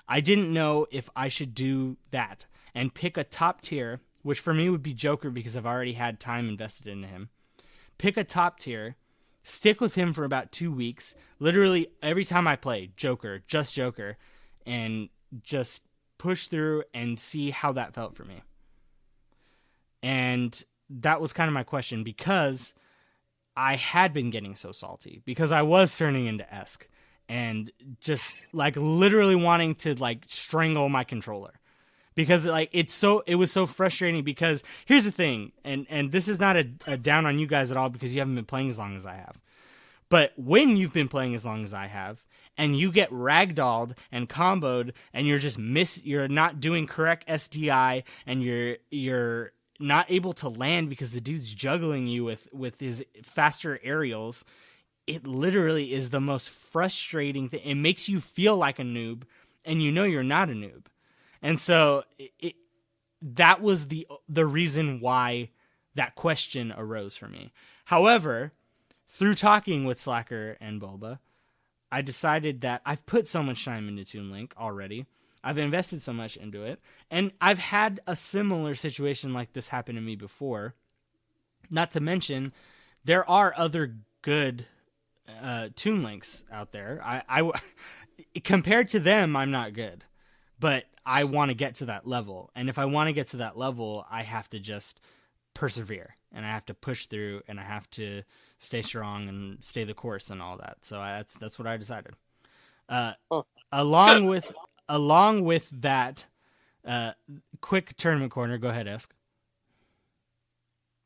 I didn't know if I should do that and pick a top tier, which for me would be Joker because I've already had time invested into him. Pick a top tier, stick with him for about 2 weeks, literally every time I play Joker, just Joker, and just push through and see how that felt for me. And that was kind of my question, because I had been getting so salty, because I was turning into Esk and just like literally wanting to like strangle my controller, because like it was so frustrating. Because here's the thing, and this is not a down on you guys at all, because you haven't been playing as long as I have. But when you've been playing as long as I have, and you get ragdolled and comboed, and you're not doing correct SDI, and you're not able to land because the dude's juggling you with his faster aerials, it literally is the most frustrating thing. It makes you feel like a noob, and you know you're not a noob. And so that was the reason why that question arose for me. However, through talking with Slacker and Bulba, I decided that I've put so much time into Toon Link already. I've invested so much into it. And I've had a similar situation like this happen to me before. Not to mention, there are other good Toon Links out there. I compared to them, I'm not good. But I want to get to that level. And if I want to get to that level, I have to just persevere. And I have to push through. And I have to stay strong and stay the course and all that. So that's what I decided. Along with that, quick tournament corner. Go ahead, Esk.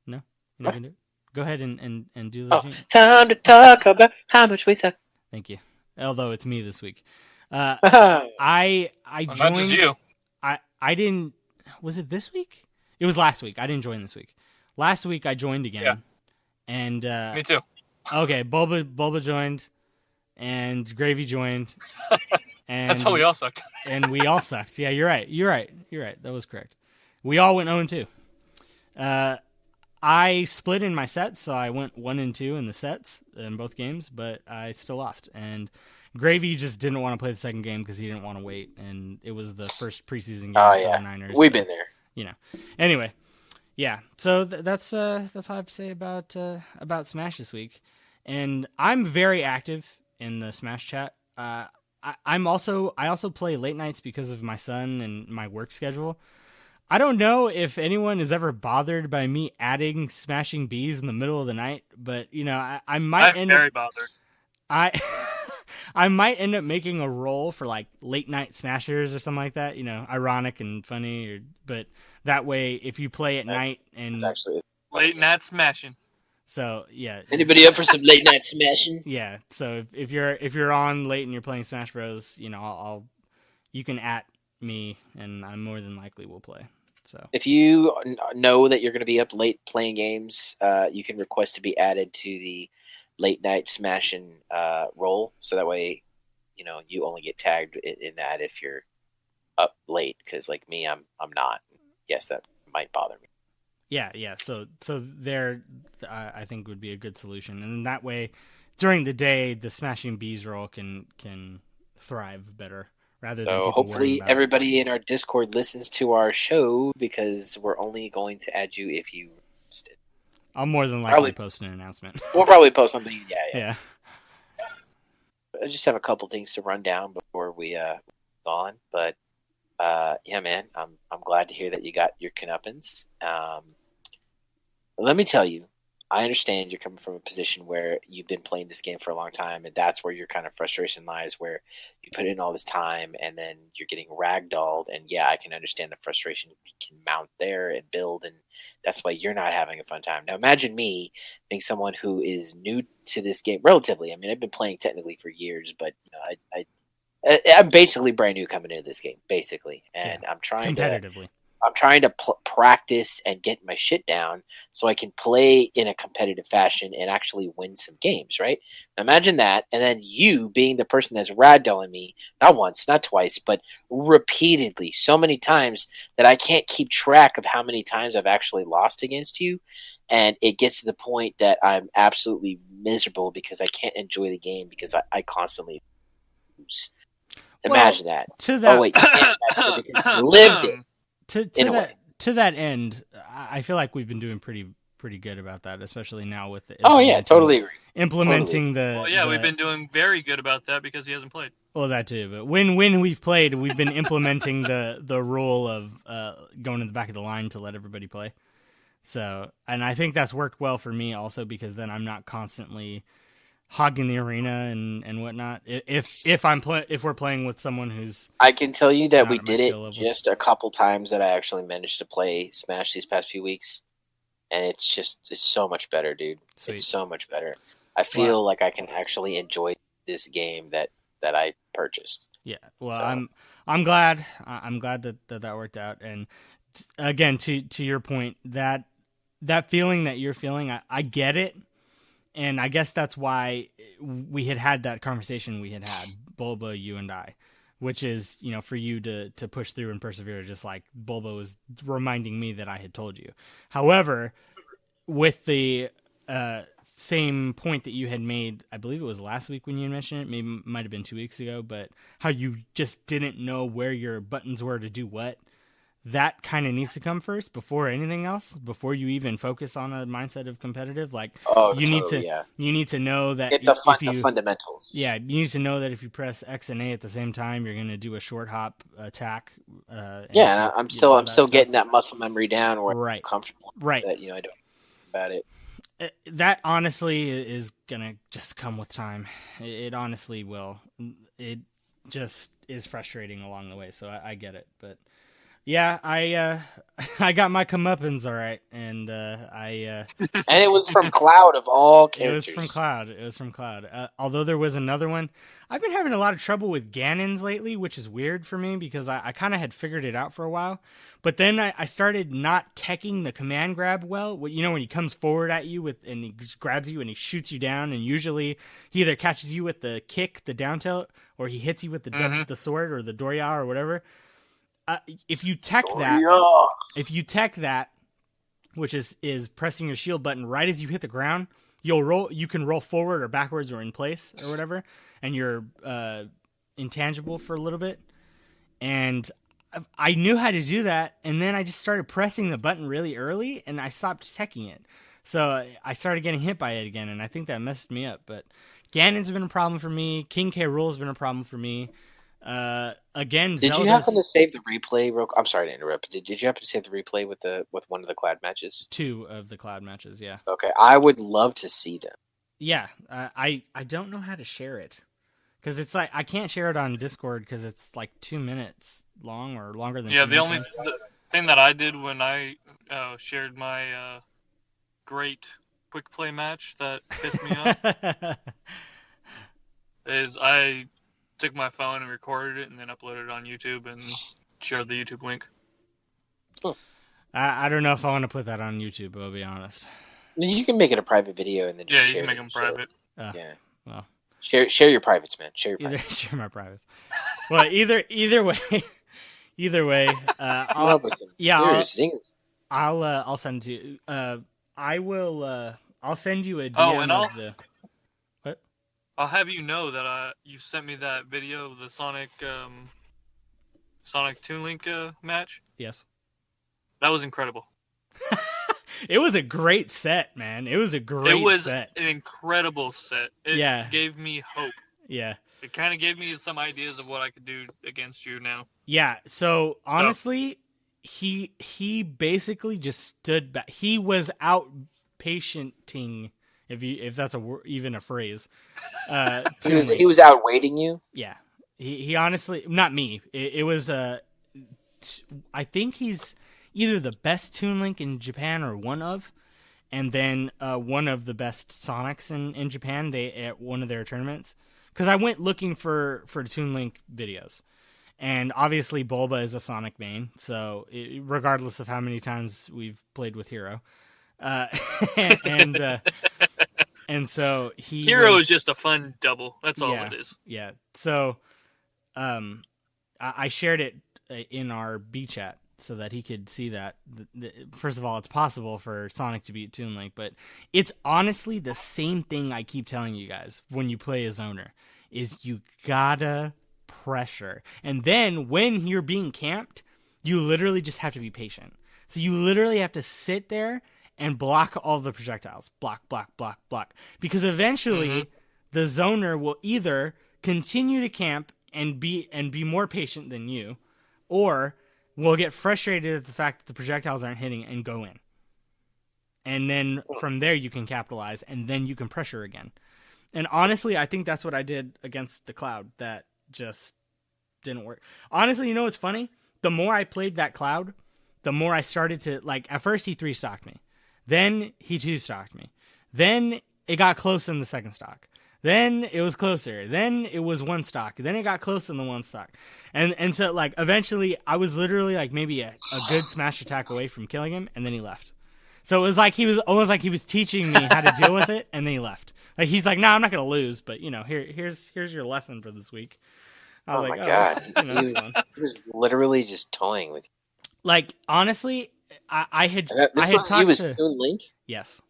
No, you're not gonna do it. Go ahead and do the. Time to talk about how much we suck. Thank you. Although it's me this week. Well, I joined. not just you. I didn't. Was it this week? It was last week. I didn't join this week. Last week I joined again. Yeah. And Me too. Okay, Bulba joined, and Gravy joined, and That's why we all sucked. and we all sucked. Yeah, you're right. That was correct. We all went 0-2. I split in my sets, so I went 1-2 in the sets in both games, but I still lost. And Gravy just didn't want to play the second game because he didn't want to wait, and it was the first preseason game for the Niners. We've been there. You know. Anyway, yeah. So that's how I have to say about Smash this week. And I'm very active in the Smash chat. I also play late nights because of my son and my work schedule. I don't know if anyone is ever bothered by me adding smashing bees in the middle of the night, but you know, I might I'm very bothered. I might end up making a role for like late night smashers or something like that, you know, ironic and funny, but that way if you play at night and It's actually Late night smashing. so yeah. Anybody up for some late night smashing? Yeah, so if you're on late and you're playing Smash Bros, you know, you can at me and I more than likely will play. So if you know that you're going to be up late playing games, you can request to be added to the late night smashing role, so that way, you know, you only get tagged in that if you're up late. Because like me, I'm not. Yes, that might bother me. Yeah. So there, I think would be a good solution, and that way, during the day, the smashing bees role can thrive better rather than So people hopefully about everybody in our Discord listens to our show, because we're only going to add you if you request it. I'll more than likely post an announcement. We'll probably post something. Yeah. I just have a couple things to run down before we move on, but yeah, man, I'm glad to hear that you got your comeuppance. Let me tell you, I understand you're coming from a position where you've been playing this game for a long time, and that's where your kind of frustration lies, where you put in all this time and then you're getting ragdolled. And yeah, I can understand the frustration can mount there and build, and that's why you're not having a fun time. Now imagine me being someone who is new to this game relatively. I mean, I've been playing technically for years, but you know, I'm basically brand new coming into this game, basically, and yeah. I'm trying to practice and get my shit down so I can play in a competitive fashion and actually win some games, right? Imagine that, and then you being the person that's ragdolling me, not once, not twice, but repeatedly, so many times that I can't keep track of how many times I've actually lost against you, and it gets to the point that I'm absolutely miserable because I can't enjoy the game because I constantly lose. Imagine that. To that. Oh wait, you can't imagine it because you lived it. To that end, I feel like we've been doing pretty good about that, especially now with the totally agree. Implementing we've been doing very good about that because he hasn't played. Well, that too, but when we've played, we've been implementing the rule of going in the back of the line to let everybody play. So, and I think that's worked well for me also, because then I'm not constantly hogging the arena and whatnot. If we're playing with someone who's, I can tell you that we did it just a couple times that I actually managed to play Smash these past few weeks, and it's so much better, dude. Sweet. It's so much better. I feel like I can actually enjoy this game that I purchased. Yeah, well, so. I'm glad that worked out, and again, to your point, that feeling that you're feeling, I get it. And I guess that's why we had that conversation we had, Bulba, you and I, which is, you know, for you to push through and persevere, just like Bulba was reminding me that I had told you. However, with the same point that you had made, I believe it was last week when you mentioned it, maybe might have been 2 weeks ago, but how you just didn't know where your buttons were to do what. That kind of needs to come first before anything else, before you even focus on a mindset of competitive. Like, you need to know that Get the fundamentals. Yeah, you need to know that if you press X and A at the same time, you're going to do a short hop attack. And I'm still getting that muscle memory down where I'm comfortable. Right. That, I don't about it. That honestly is going to just come with time. It honestly will. It just is frustrating along the way, so I get it, but yeah, I got my comeuppance all right, and and it was from Cloud of all characters. It was from Cloud. Although there was another one. I've been having a lot of trouble with Ganon's lately, which is weird for me because I kind of had figured it out for a while, but then I started not teching the command grab well. When he comes forward at you and he just grabs you and he shoots you down, and usually he either catches you with the kick, the down tilt, or he hits you with the sword or the Dorya or whatever. If you tech that, which is pressing your shield button right as you hit the ground, you can roll forward or backwards or in place or whatever, and you're intangible for a little bit. And I knew how to do that, and then I just started pressing the button really early, and I stopped teching it. So I started getting hit by it again, and I think that messed me up. But Ganon's been a problem for me. King K. Rool's been a problem for me. Again, did you happen to save the replay? I'm sorry to interrupt. Did you happen to save the replay with one of the Cloud matches? 2 of the Cloud matches, yeah. Okay, I would love to see them. Yeah, I don't know how to share it because it's like I can't share it on Discord because it's like 2 minutes long or longer than. Yeah, 2 the only minutes. thing that I did when I shared my great quick play match that pissed me off is I took my phone and recorded it and then uploaded it on YouTube and shared the YouTube link. I don't know if I want to put that on YouTube, I'll be honest. You can make it a private video and then just share you can make them private. Yeah. Well, share your privates, man. Share your privates. Share my privates. Well, either way, I'll send it to you. I'll send you a DM of the. I'll have you know that you sent me that video of the Sonic Toon Link match. Yes. That was incredible. It was a great set, man. It was a great set. An incredible set. It gave me hope. Yeah. It kind of gave me some ideas of what I could do against you now. Yeah, so honestly, he basically just stood back. He was out-patienting, if that's even a phrase. He was outweighting you? Yeah. He honestly, not me. It was, I think he's either the best Toon Link in Japan or one of, and then one of the best Sonics in Japan at one of their tournaments. Because I went looking for Toon Link videos. And obviously Bulba is a Sonic main, so regardless of how many times we've played with Hero. And so Hero is just a fun double. That's all it is. Yeah. So I shared it in our B chat so that he could see that. First of all, it's possible for Sonic to beat Toon Link, but it's honestly the same thing I keep telling you guys when you play a zoner, is you gotta pressure. And then when you're being camped, you literally just have to be patient. So you literally have to sit there and block all the projectiles. Block, block, block, block. Because eventually the zoner will either continue to camp and be more patient than you, or will get frustrated at the fact that the projectiles aren't hitting and go in. And then from there you can capitalize, and then you can pressure again. And honestly, I think that's what I did against the Cloud. That just didn't work. Honestly, you know what's funny? The more I played that Cloud, the more I started to, like, at first he 3-stocked me. Then he 2-stocked me. Then it got close in the second stock. Then it was closer. Then it was 1 stock. Then it got close in the 1 stock. And so, like, eventually I was literally, like, maybe a good smash attack away from killing him, and then he left. So it was like he was almost like he was teaching me how to deal with it, and then he left. Like, he's like, I'm not going to lose, but, here's your lesson for this week. I was God. He was literally just toying with you. Like, honestly, I had talked to... Toon Link? Yes.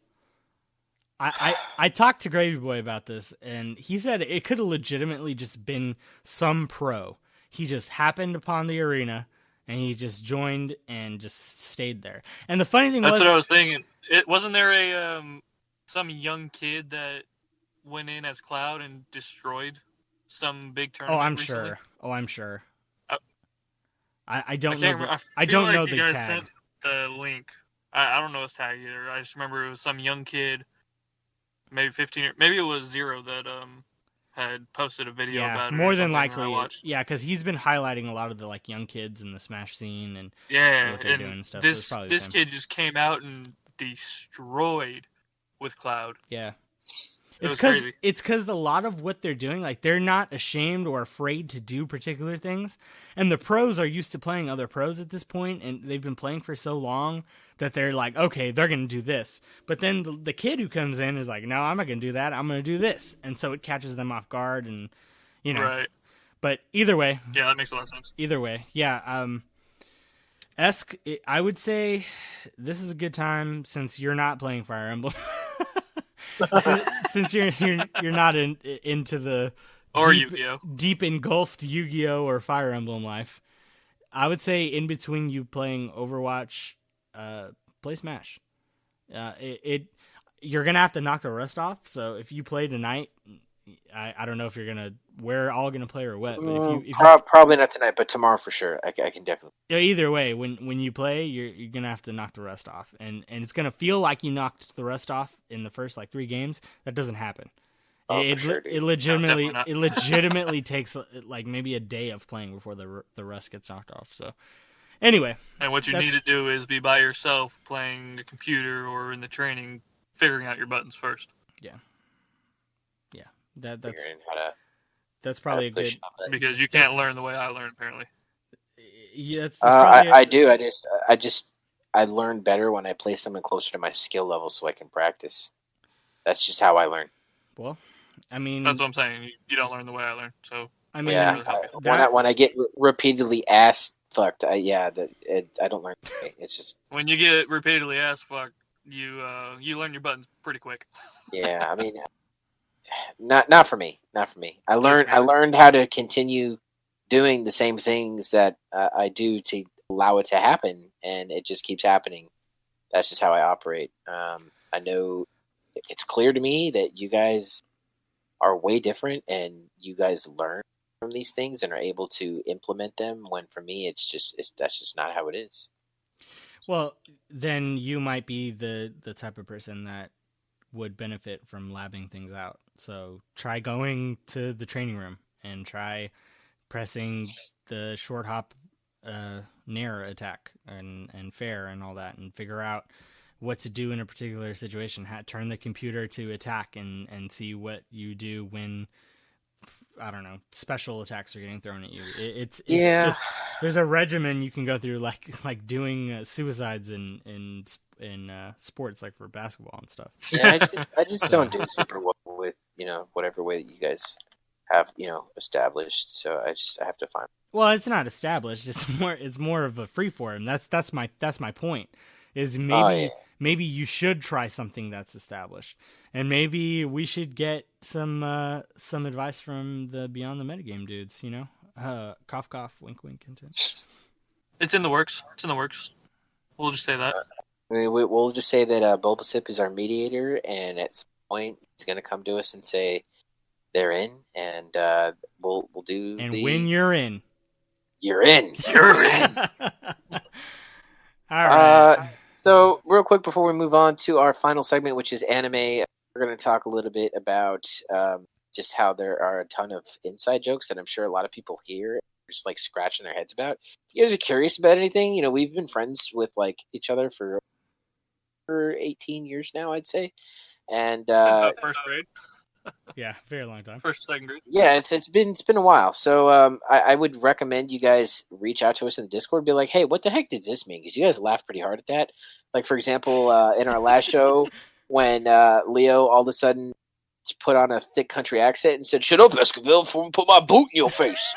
I talked to Gravy Boy about this, and he said it could have legitimately just been some pro. He just happened upon the arena, and he just joined and just stayed there. And the funny thing That's was, what I was thinking. It wasn't there a some young kid that went in as Cloud and destroyed some big tournament recently? I'm sure. Uh, I don't know. I don't like know you the guys tag. sent the link. I don't know his tag either. I just remember it was some young kid, maybe 15, maybe it was Zero that had posted a video about it. More or than something, and I likely. watched. Yeah, because he's been highlighting a lot of the like young kids in the Smash scene and Yeah, what they're and doing and stuff. this so this kid just came out and destroyed with Cloud. Yeah. It's because a lot of what they're doing, like they're not ashamed or afraid to do particular things, and the pros are used to playing other pros at this point, and they've been playing for so long that they're like, okay, they're gonna do this. But then the kid who comes in is like, no, I'm not gonna do that. I'm gonna do this, and so it catches them off guard, and you know. Right. But either way, yeah, that makes a lot of sense. Either way, yeah. I would say this is a good time since you're not playing Fire Emblem. since you're not into the or Yu-Gi-Oh! Deep engulfed Yu-Gi-Oh! Or Fire Emblem life, I would say in between you playing Overwatch, play Smash. You're gonna have to knock the rust off. So if you play tonight, I don't know if we're all gonna play or what. But if you probably not tonight, but tomorrow for sure. I can definitely. Either way, when you play, you're gonna have to knock the rust off, and it's gonna feel like you knocked the rust off in the first like 3 games. That doesn't happen. It legitimately takes like maybe a day of playing before the rust gets knocked off. So anyway, and what you need to do is be by yourself playing the computer or in the training, figuring out your buttons first. Yeah. That's probably a good because you can't learn the way I learn apparently. Yeah, I do. I learn better when I play someone closer to my skill level, so I can practice. That's just how I learn. Well, I mean, that's what I'm saying. You don't learn the way I learn. So I mean, yeah, when I get repeatedly ass fucked, I don't learn. It's just when you get repeatedly ass fucked, you learn your buttons pretty quick. Yeah, I mean. Not for me. Not for me. I learned how to continue doing the same things that I do to allow it to happen, and it just keeps happening. That's just how I operate. I know it's clear to me that you guys are way different, and you guys learn from these things and are able to implement them. When for me, that's just not how it is. Well, then you might be the type of person that would benefit from labbing things out. So try going to the training room and try pressing the short hop nair attack and fair and all that, and figure out what to do in a particular situation. Turn the computer to attack and see what you do when, I don't know, special attacks are getting thrown at you. It's just, there's a regimen you can go through, like doing suicides in sports, like for basketball and stuff. Yeah, I just don't do super well with whatever way that you guys have established. So I have to find. Well, it's not established. It's more of a free form. That's my point. Is maybe you should try something that's established, and maybe we should get some advice from the Beyond the Metagame dudes. Cough cough, wink wink, content. It's in the works. We'll just say that. We'll just say that Bulbasip is our mediator, and at some point he's going to come to us and say they're in, and we'll do. And when you're in, you're in. All right. So real quick before we move on to our final segment, which is anime, we're going to talk a little bit about just how there are a ton of inside jokes that I'm sure a lot of people hear, just like scratching their heads about. If you guys are curious about anything, we've been friends with like each other for 18 years now, I'd say. And first grade. Yeah, very long time. First, second grade. Yeah, it's been a while. So I would recommend you guys reach out to us in the Discord and be like, hey, what the heck did this mean? Because you guys laughed pretty hard at that. Like, for example, in our last show, when Leo all of a sudden put on a thick country accent and said, shut up, Esquivel, before I put my boot in your face.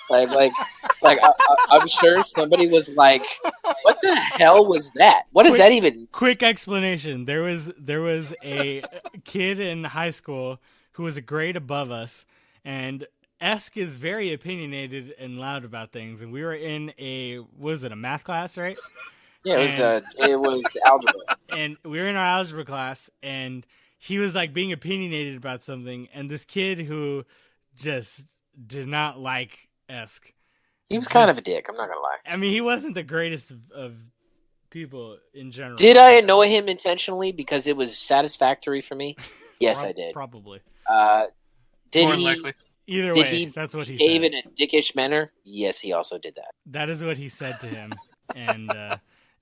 Like, I'm sure somebody was like, "What the hell was that? What does that even?" Quick explanation: there was a kid in high school who was a grade above us, and Esk is very opinionated and loud about things. And we were in a math class, right? Yeah, it was algebra. And we were in our algebra class, and he was like being opinionated about something, and this kid who just did not like Esk. He was kind of a dick. I'm not gonna lie. I mean, he wasn't the greatest of people in general. Did I annoy him intentionally because it was satisfactory for me? Yes, I did. Probably. Did More he? likely. Either Did way, he that's what he behave said. in a dickish manner? Yes, he also did that. That is what he said to him, and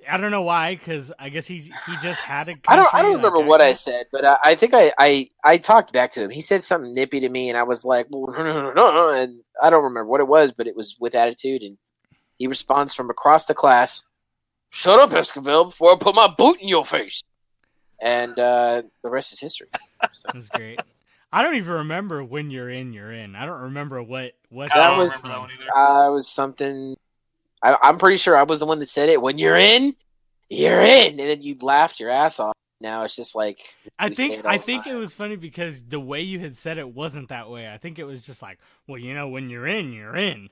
I don't know why, because I guess he just had a country, I don't remember what I said, but I think I talked back to him. He said something nippy to me, and I was like, well, no, and I don't remember what it was, but it was with attitude, and he responds from across the class, "Shut up, Esquivel, before I put my boot in your face." And the rest is history. So. That's great. I don't even remember when you're in. I don't remember what I That don't was remember that one either. was something. I'm pretty sure I was the one that said it. When you're in, and then you laughed your ass off. Now it's just like I think it was funny because the way you had said it wasn't that way. I think it was just like, well, when you're in.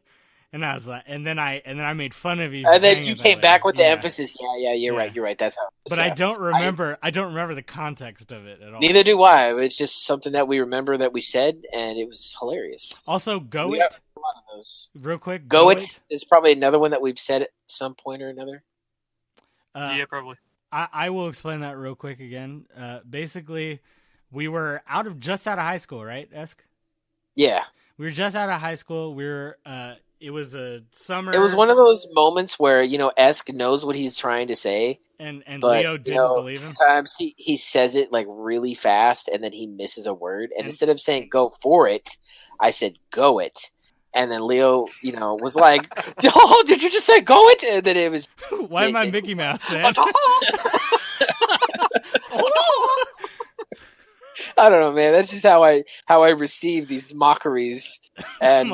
And I was like, and then I made fun of you. And then you came back with the emphasis. Yeah, you're right. That's how. But I don't remember. I don't remember the context of it at all. Neither do I. It's just something that we remember that we said, and it was hilarious. Also, Go We It. have a lot of those. Real quick, Go It is probably another one that we've said at some point or another. Yeah, probably. I will explain that real quick again. Basically, we were just out of high school, right, Esk? Yeah. We were just out of high school. We were. It was a summer. It was one of those moments where Esk knows what he's trying to say, and but, Leo didn't believe him. Sometimes he says it like really fast, and then he misses a word. And instead of saying "go for it," I said "go it." And then Leo, was like, "Oh, did you just say go it?" And then it was. Why am I Mickey Mouse, man? I don't know, man. That's just how I receive these mockeries. And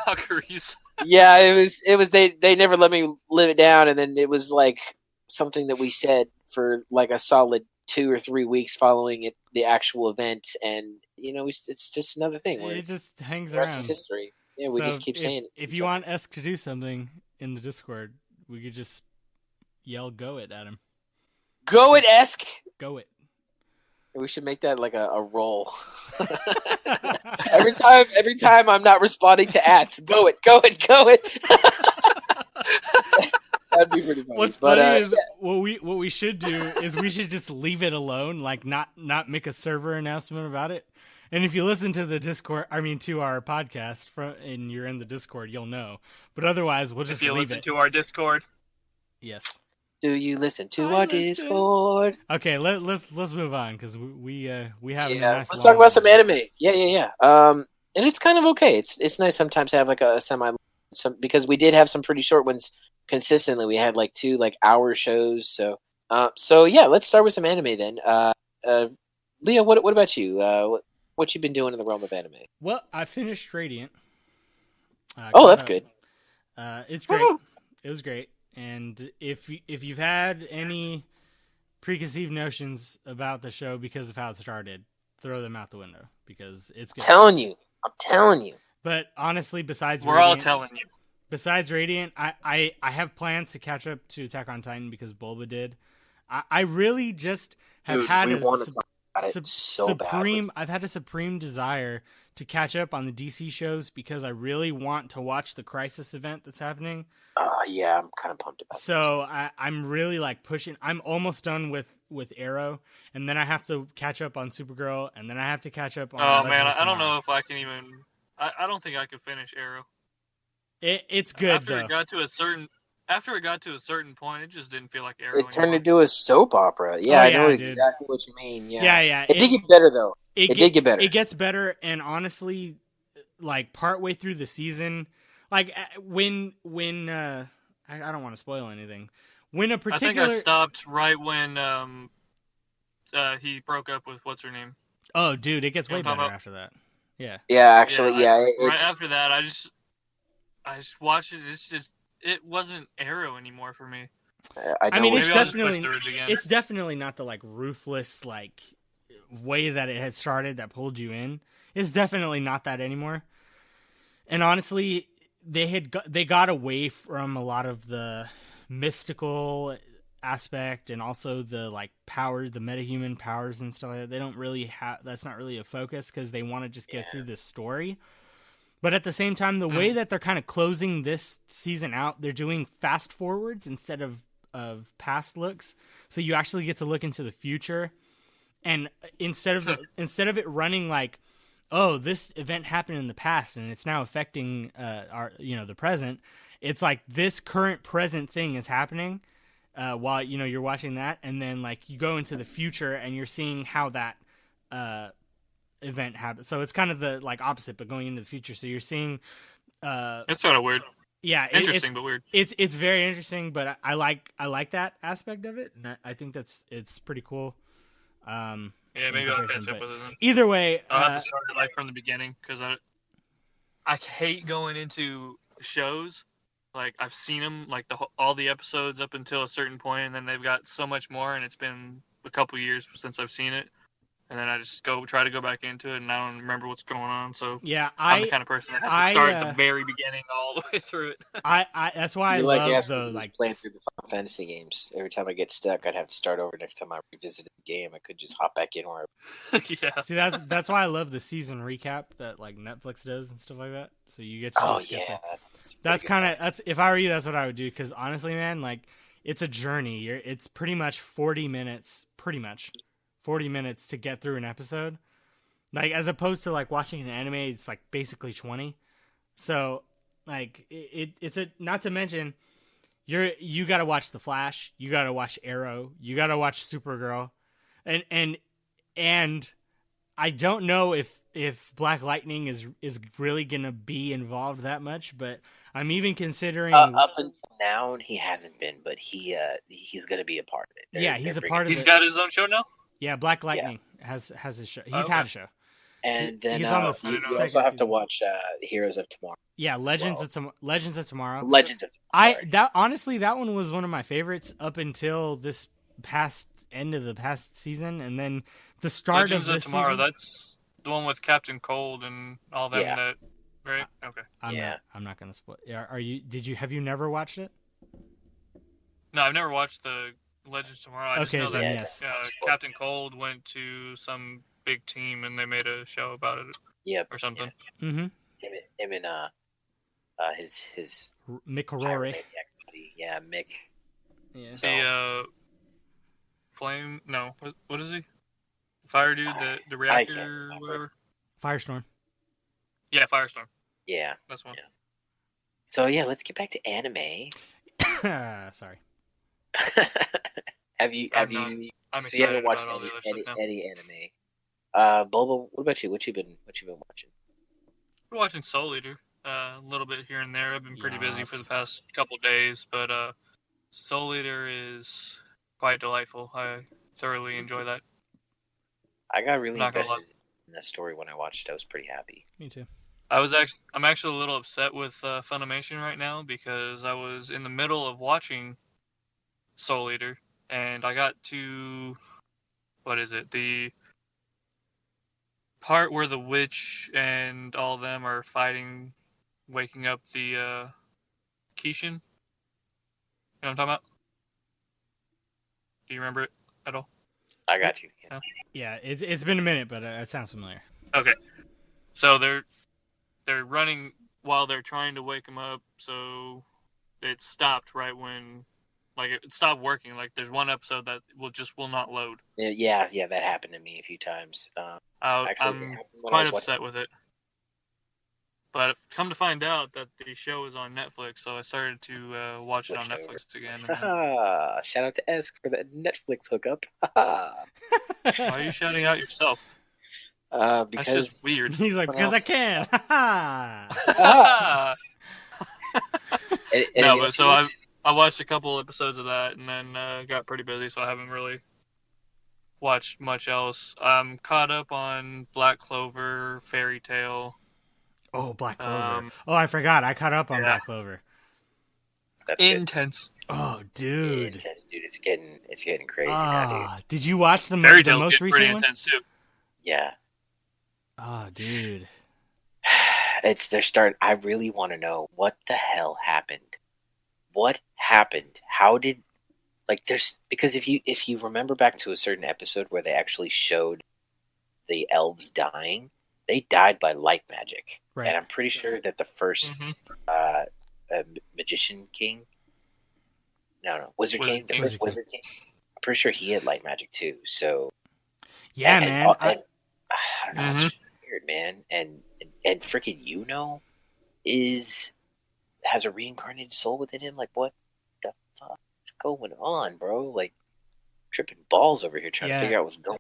mockeries. Yeah, it was they never let me live it down, and then it was like something that we said for like a solid 2 or 3 weeks following it, the actual event, and it's just another thing. It just hangs the rest around. is history. Yeah, we just keep saying it. If you want Esk to do something in the Discord, we could just yell "Go it" at him. Go it, Esk. Go it. We should make that like a roll. every time I'm not responding to ats, go it. That'd be pretty funny. What's funny is what we should do is we should just leave it alone, like not make a server announcement about it. And if you listen to the Discord, to our podcast and you're in the Discord, you'll know. But otherwise, we'll just leave it. If you listen to our Discord, yes. Do you listen to our Discord? Okay, let's move on because we have a nice. Let's talk about some anime. Yeah. And it's kind of okay. It's nice sometimes to have like a because we did have some pretty short ones consistently. We had like 2 hour shows. So yeah, let's start with some anime then. Leo, what about you? What you been doing in the realm of anime? Well, I finished Radiant. That's good. It's great. Woo-hoo! It was great. And if you've had any preconceived notions about the show because of how it started, throw them out the window because it's good. I'm telling you. But honestly, besides we're all telling you. Besides Radiant, I have plans to catch up to Attack on Titan because Bulba did. I really just have had I've had a supreme desire to catch up on the DC shows because I really want to watch the Crisis event that's happening. Yeah, I'm kind of pumped about it. So I'm really pushing. I'm almost done with Arrow, and then I have to catch up on Supergirl, and then I have to catch up on. Oh man, I don't know if I can even. I don't think I could finish Arrow. It's good after though. After it got to a certain point, it just didn't feel like Arrow. It turned into a soap opera. Yeah, I know exactly what you mean. Yeah. It did get better though. It did get better. It gets better, and honestly, partway through the season, when I don't want to spoil anything. When a particular, I think I stopped right when he broke up with what's her name. Oh, dude, it gets way better after that. Yeah. Yeah, actually, right after that, I just watched it. It wasn't Arrow anymore for me. I mean, know it's Maybe I'll just push definitely through it again. it's definitely not the like ruthless like way that it had started that pulled you in. It's definitely not that anymore. And honestly, they got away from a lot of the mystical aspect and also the like powers, the metahuman powers and stuff like that. They don't really have that's not really a focus because they want to just get through this story. But at the same time, the way that they're kind of closing this season out, they're doing fast forwards instead of past looks. So you actually get to look into the future, and instead of it running like, oh, this event happened in the past and it's now affecting our the present. It's like this current present thing is happening while you're watching that, and then like you go into the future and you're seeing how that event happens. So it's kind of the like opposite, but going into the future. So you're seeing. It's sort of weird. Yeah, Interesting, but weird. It's very interesting, but I like that aspect of it, and I think it's pretty cool. Yeah, maybe I'll catch up with it then. Either way, I'll have to start it like from the beginning because I hate going into shows. Like I've seen them like all the episodes up until a certain point, and then they've got so much more, and it's been a couple years since I've seen it. And then I just try to go back into it, and I don't remember what's going on. So yeah, I'm the kind of person that has to start at the very beginning all the way through it. I that's why I love the like playing through the Final Fantasy games. Every time I get stuck, I'd have to start over. Next time I revisited the game, I could just hop back in where. Yeah. See, that's why I love the season recap that like Netflix does and stuff like that. So you get to just skip it. That's kind of if I were you, that's what I would do. Because honestly, man, like it's a journey. It's pretty much 40 minutes. 40 minutes to get through an episode, like as opposed to like watching an anime, it's like basically 20. So like it's a not to mention you got to watch The Flash, you got to watch Arrow, you got to watch Supergirl, and I don't know if Black Lightning is really gonna be involved that much, but I'm even considering up until now he hasn't been, but he's gonna be a part of it. He's a part of it. He's got his own show now. Yeah, Black Lightning has a show. He's had a show. And then he's on you also have to watch Heroes of Tomorrow. Yeah, Legends of Tomorrow. Legends of Tomorrow. Honestly, that one was one of my favorites up until this end of the past season, and then the start Legends of this Tomorrow. season. That's the one with Captain Cold and all them. Yeah. Right? Okay. I'm not gonna spoil. Have you never watched it? No, I've never watched the Legends Tomorrow. I just know that yes. Captain Cold went to some big team and they made a show about it. Yep. Or something. Yeah. Mm-hmm. Him and his Mick Rory. Yeah, Mick. Yeah. So, the Flame. No, what is he? Fire dude, the reactor, whatever. Firestorm. Yeah, Firestorm. Yeah, that's one. Yeah. So let's get back to anime. Sorry. Have you? I'm so you haven't watched any anime? Bulba, what about you? What you been watching? We're watching Soul Eater. A little bit here and there. I've been pretty busy for the past couple days, but Soul Eater is quite delightful. I thoroughly enjoy that. I got really invested in that story when I watched it. I was pretty happy. Me too. I'm actually a little upset with Funimation right now because I was in the middle of watching Soul Eater and I got to the part where the witch and all of them are fighting, waking up the Kishin. You know what I'm talking about? Do you remember it at all? I got you. Yeah, it's been a minute, but it sounds familiar. Okay, so they're running while they're trying to wake him up, so it stopped right when, like, it stopped working. Like, there's one episode that will not load. Yeah, that happened to me a few times. I'm quite upset with it. But come to find out that the show is on Netflix, so I started to watch it on Netflix again. Shout out to Esk for that Netflix hookup. Why are you shouting out yourself? Because that's just weird. He's like, because I can. No, but so I watched a couple episodes of that, and then got pretty busy, so I haven't really watched much else. I'm caught up on Black Clover, Fairy Tail. Oh, Black Clover. I forgot. I caught up on Black Clover. That's good. Intense. Oh, dude. Intense, dude. It's getting crazy now, dude. Did you watch the Fairy most Tail's getting recent pretty one? intense too. Yeah. Oh, dude. They're starting. I really want to know what the hell happened. What happened? How did because if you remember back to a certain episode where they actually showed the elves dying, they died by light magic. Right. And I'm pretty sure that the first magician king, wizard king, the first wizard king, I'm pretty sure he had light magic too. So yeah, man. I don't know. It's weird, man. And freaking has a reincarnated soul within him. Like, what the fuck is going on, bro? Like, tripping balls over here trying to figure out what's going on.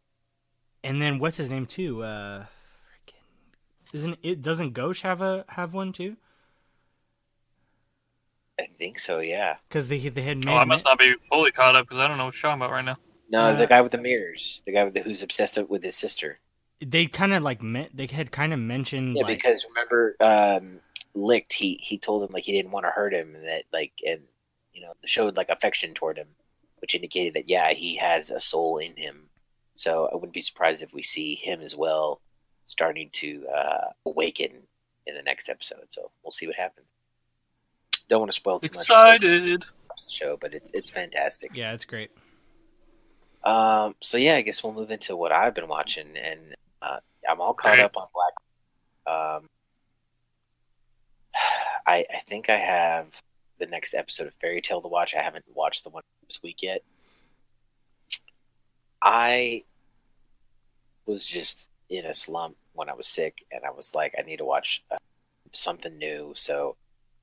And then what's his name too? Doesn't Ghosh have one too? I think so, yeah. Because they had made. I must not be fully caught up because I don't know what you're talking about right now. No, the guy with the mirrors, the guy who's obsessed with his sister. They kind of they had kind of mentioned. Yeah, because remember, Licht, he told him like he didn't want to hurt him, and that showed like affection toward him, which indicated that he has a soul in him. So I wouldn't be surprised if we see him as well starting to awaken in the next episode. So we'll see what happens. Don't want to spoil too much. Excited. The show, but it's fantastic. Yeah, it's great. So yeah, I guess we'll move into what I've been watching, and I'm all caught up on Black. I think I have the next episode of Fairy Tail to watch. I haven't watched the one this week yet. I was just in a slump when I was sick, and I was like, I need to watch something new. So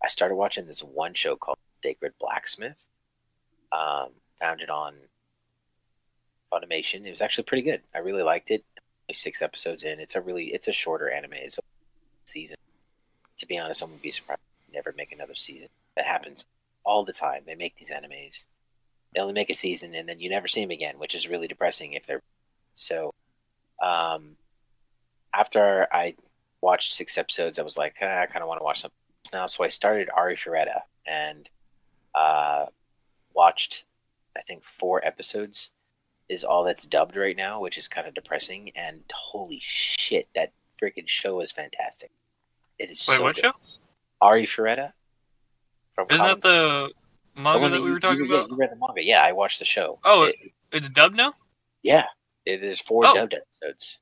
I started watching this one show called Sacred Blacksmith. Found it on Funimation. It was actually pretty good. I really liked it. Only 6 episodes in. It's a shorter anime. It's a season. To be honest, I'm gonna be surprised if they never make another season. That happens all the time. They make these animes. They only make a season, and then you never see them again, which is really depressing if they're so. After I watched 6 episodes, I was like, I kind of want to watch something else now. So I started Ari Ferretta and watched, I think, 4 episodes is all that's dubbed right now, which is kind of depressing. And holy shit, that freaking show is fantastic. It is so what good. Show? Ari Ferretta. Isn't that the manga that we were talking about? Yeah, you read the manga. Yeah, I watched the show. Oh, it's dubbed now? Yeah. There's 4 dubbed episodes.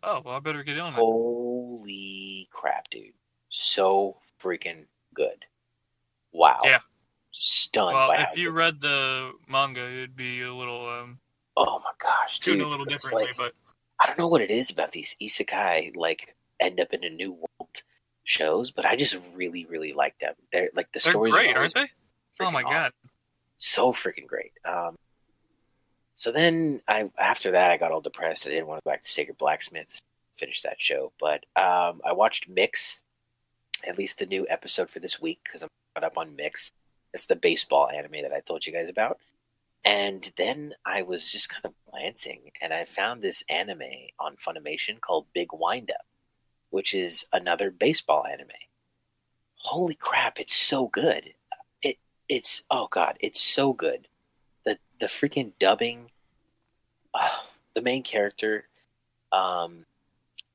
Oh, well, I better get on it. Holy crap, dude. So freaking good. Wow. Yeah. Stunned well, by if you read the manga, it'd be a little... oh my gosh, dude. a little differently, but... I don't know what it is about these isekai, end up in a new world shows, but I just really, really like them. They're stories great, aren't they? Oh my god. So freaking great. So then after that I got all depressed. I didn't want to go back to Sacred Blacksmith, finish that show. But I watched Mix, at least the new episode for this week, because I'm caught up on Mix. It's the baseball anime that I told you guys about. And then I was just kind of glancing, and I found this anime on Funimation called Big Wind Up, which is another baseball anime. Holy crap, it's so good. It's oh god, it's so good. The freaking dubbing, the main character,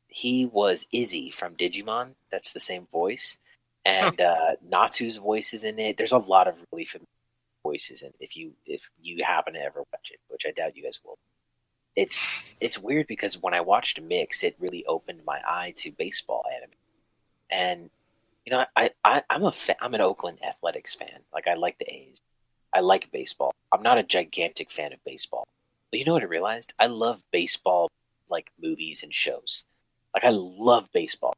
he was Izzy from Digimon. That's the same voice. And Natsu's voice is in it. There's a lot of really familiar voices in it if you happen to ever watch it, which I doubt you guys will. It's weird because when I watched Mix, it really opened my eye to baseball anime. And I'm an Oakland Athletics fan. I like the A's. I like baseball. I'm not a gigantic fan of baseball. But you know what I realized? I love baseball movies and shows. I love baseball.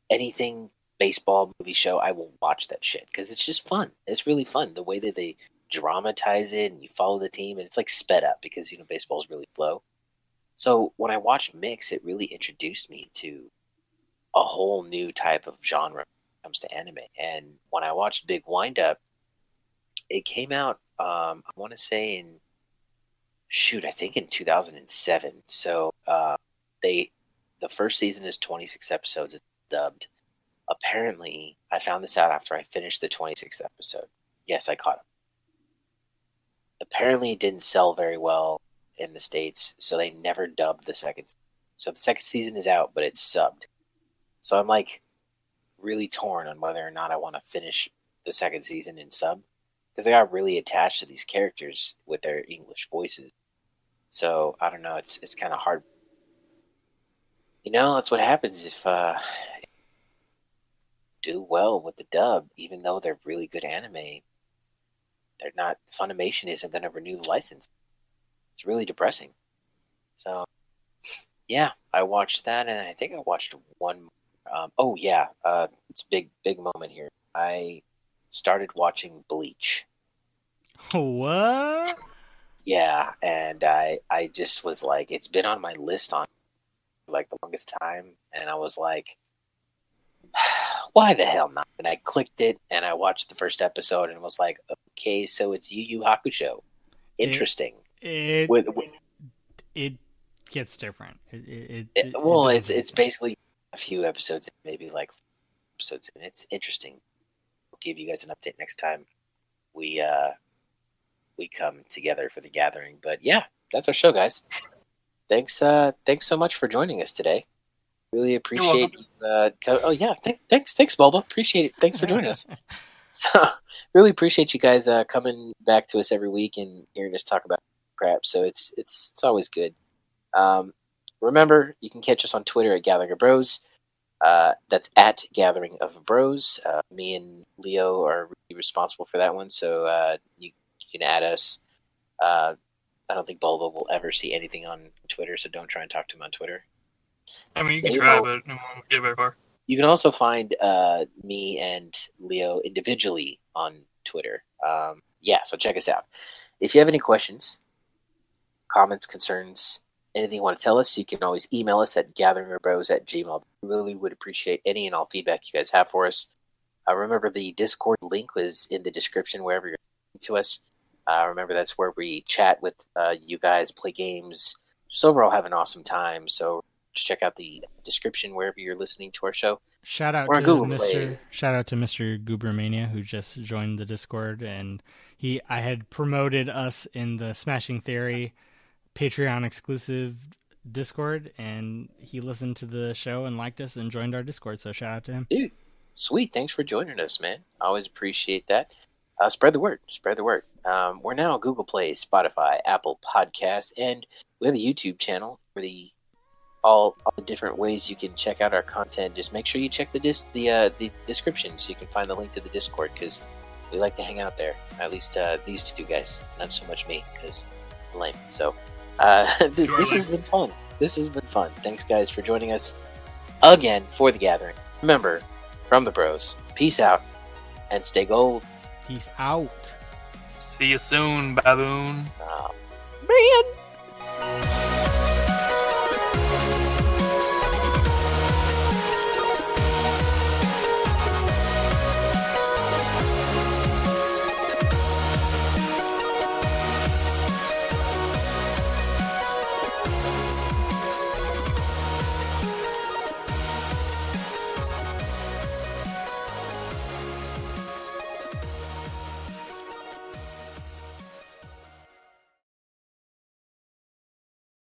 Anything baseball movie show, I will watch that shit because it's just fun. It's really fun the way that they dramatize it and you follow the team, and it's sped up because baseball is really slow. So when I watched Mix, it really introduced me to a whole new type of genre when it comes to anime. And when I watched Big Wind Up, it came out, I want to say I think in 2007. So the first season is 26 episodes. It's dubbed. Apparently, I found this out after I finished the 26th episode. Yes, I caught him. Apparently, it didn't sell very well in the States, so they never dubbed the second season. So the second season is out, but it's subbed. So I'm like really torn on whether or not I want to finish the second season in sub, because I got really attached to these characters with their English voices. So I don't know. It's kind of hard. You know, that's what happens if do well with the dub, even though they're really good anime. They're not. Funimation isn't going to renew the license. It's really depressing. So, yeah, I watched that, and I think I watched one. Oh yeah, it's a big moment here. I started watching Bleach. What? Yeah, and I just was like, it's been on my list on like the longest time, and I was like, why the hell not? And I clicked it, and I watched the first episode, and was like, okay, so it's Yu Yu Hakusho. Interesting. It gets different. It's basically a few episodes, maybe like episodes, and it's interesting. We'll give you guys an update next time we come together for the gathering. But yeah, that's our show, guys. Thanks so much for joining us today. Really appreciate you. Thanks, Bulba. Appreciate it. Thanks for joining us. So, really appreciate you guys coming back to us every week and hearing us talk about crap. So it's always good. Remember, you can catch us on Twitter at Gathering of Bros. That's at Gathering of Bros. Me and Leo are really responsible for that one, so you can add us. I don't think Bulba will ever see anything on Twitter, so don't try and talk to him on Twitter. I mean, you can try, but it won't get very far. You can also find me and Leo individually on Twitter. So check us out. If you have any questions, comments, concerns, anything you want to tell us, you can always email us at gatheringorbros@gmail.com. We really would appreciate any and all feedback you guys have for us. Remember, the Discord link was in the description wherever you're listening to us. Remember, that's where we chat with you guys, play games, just overall have an awesome time. So check out the description wherever you're listening to our show. Shout out to Mr. Goobermania, who just joined the Discord, and I had promoted us in the Smashing Theory Patreon exclusive Discord, and he listened to the show and liked us and joined our Discord. So shout out to him. Dude, sweet. Thanks for joining us, man. I always appreciate that. Spread the word. We're now on Google Play, Spotify, Apple Podcasts, and we have a YouTube channel for all the different ways you can check out our content. Just make sure you check the description so you can find the link to the Discord, because we like to hang out there. At least these two guys, not so much me, because I'm lame. So this has been fun. Thanks, guys, for joining us again for the gathering. Remember, from the bros, peace out and stay gold. Peace out. See you soon, baboon. Man.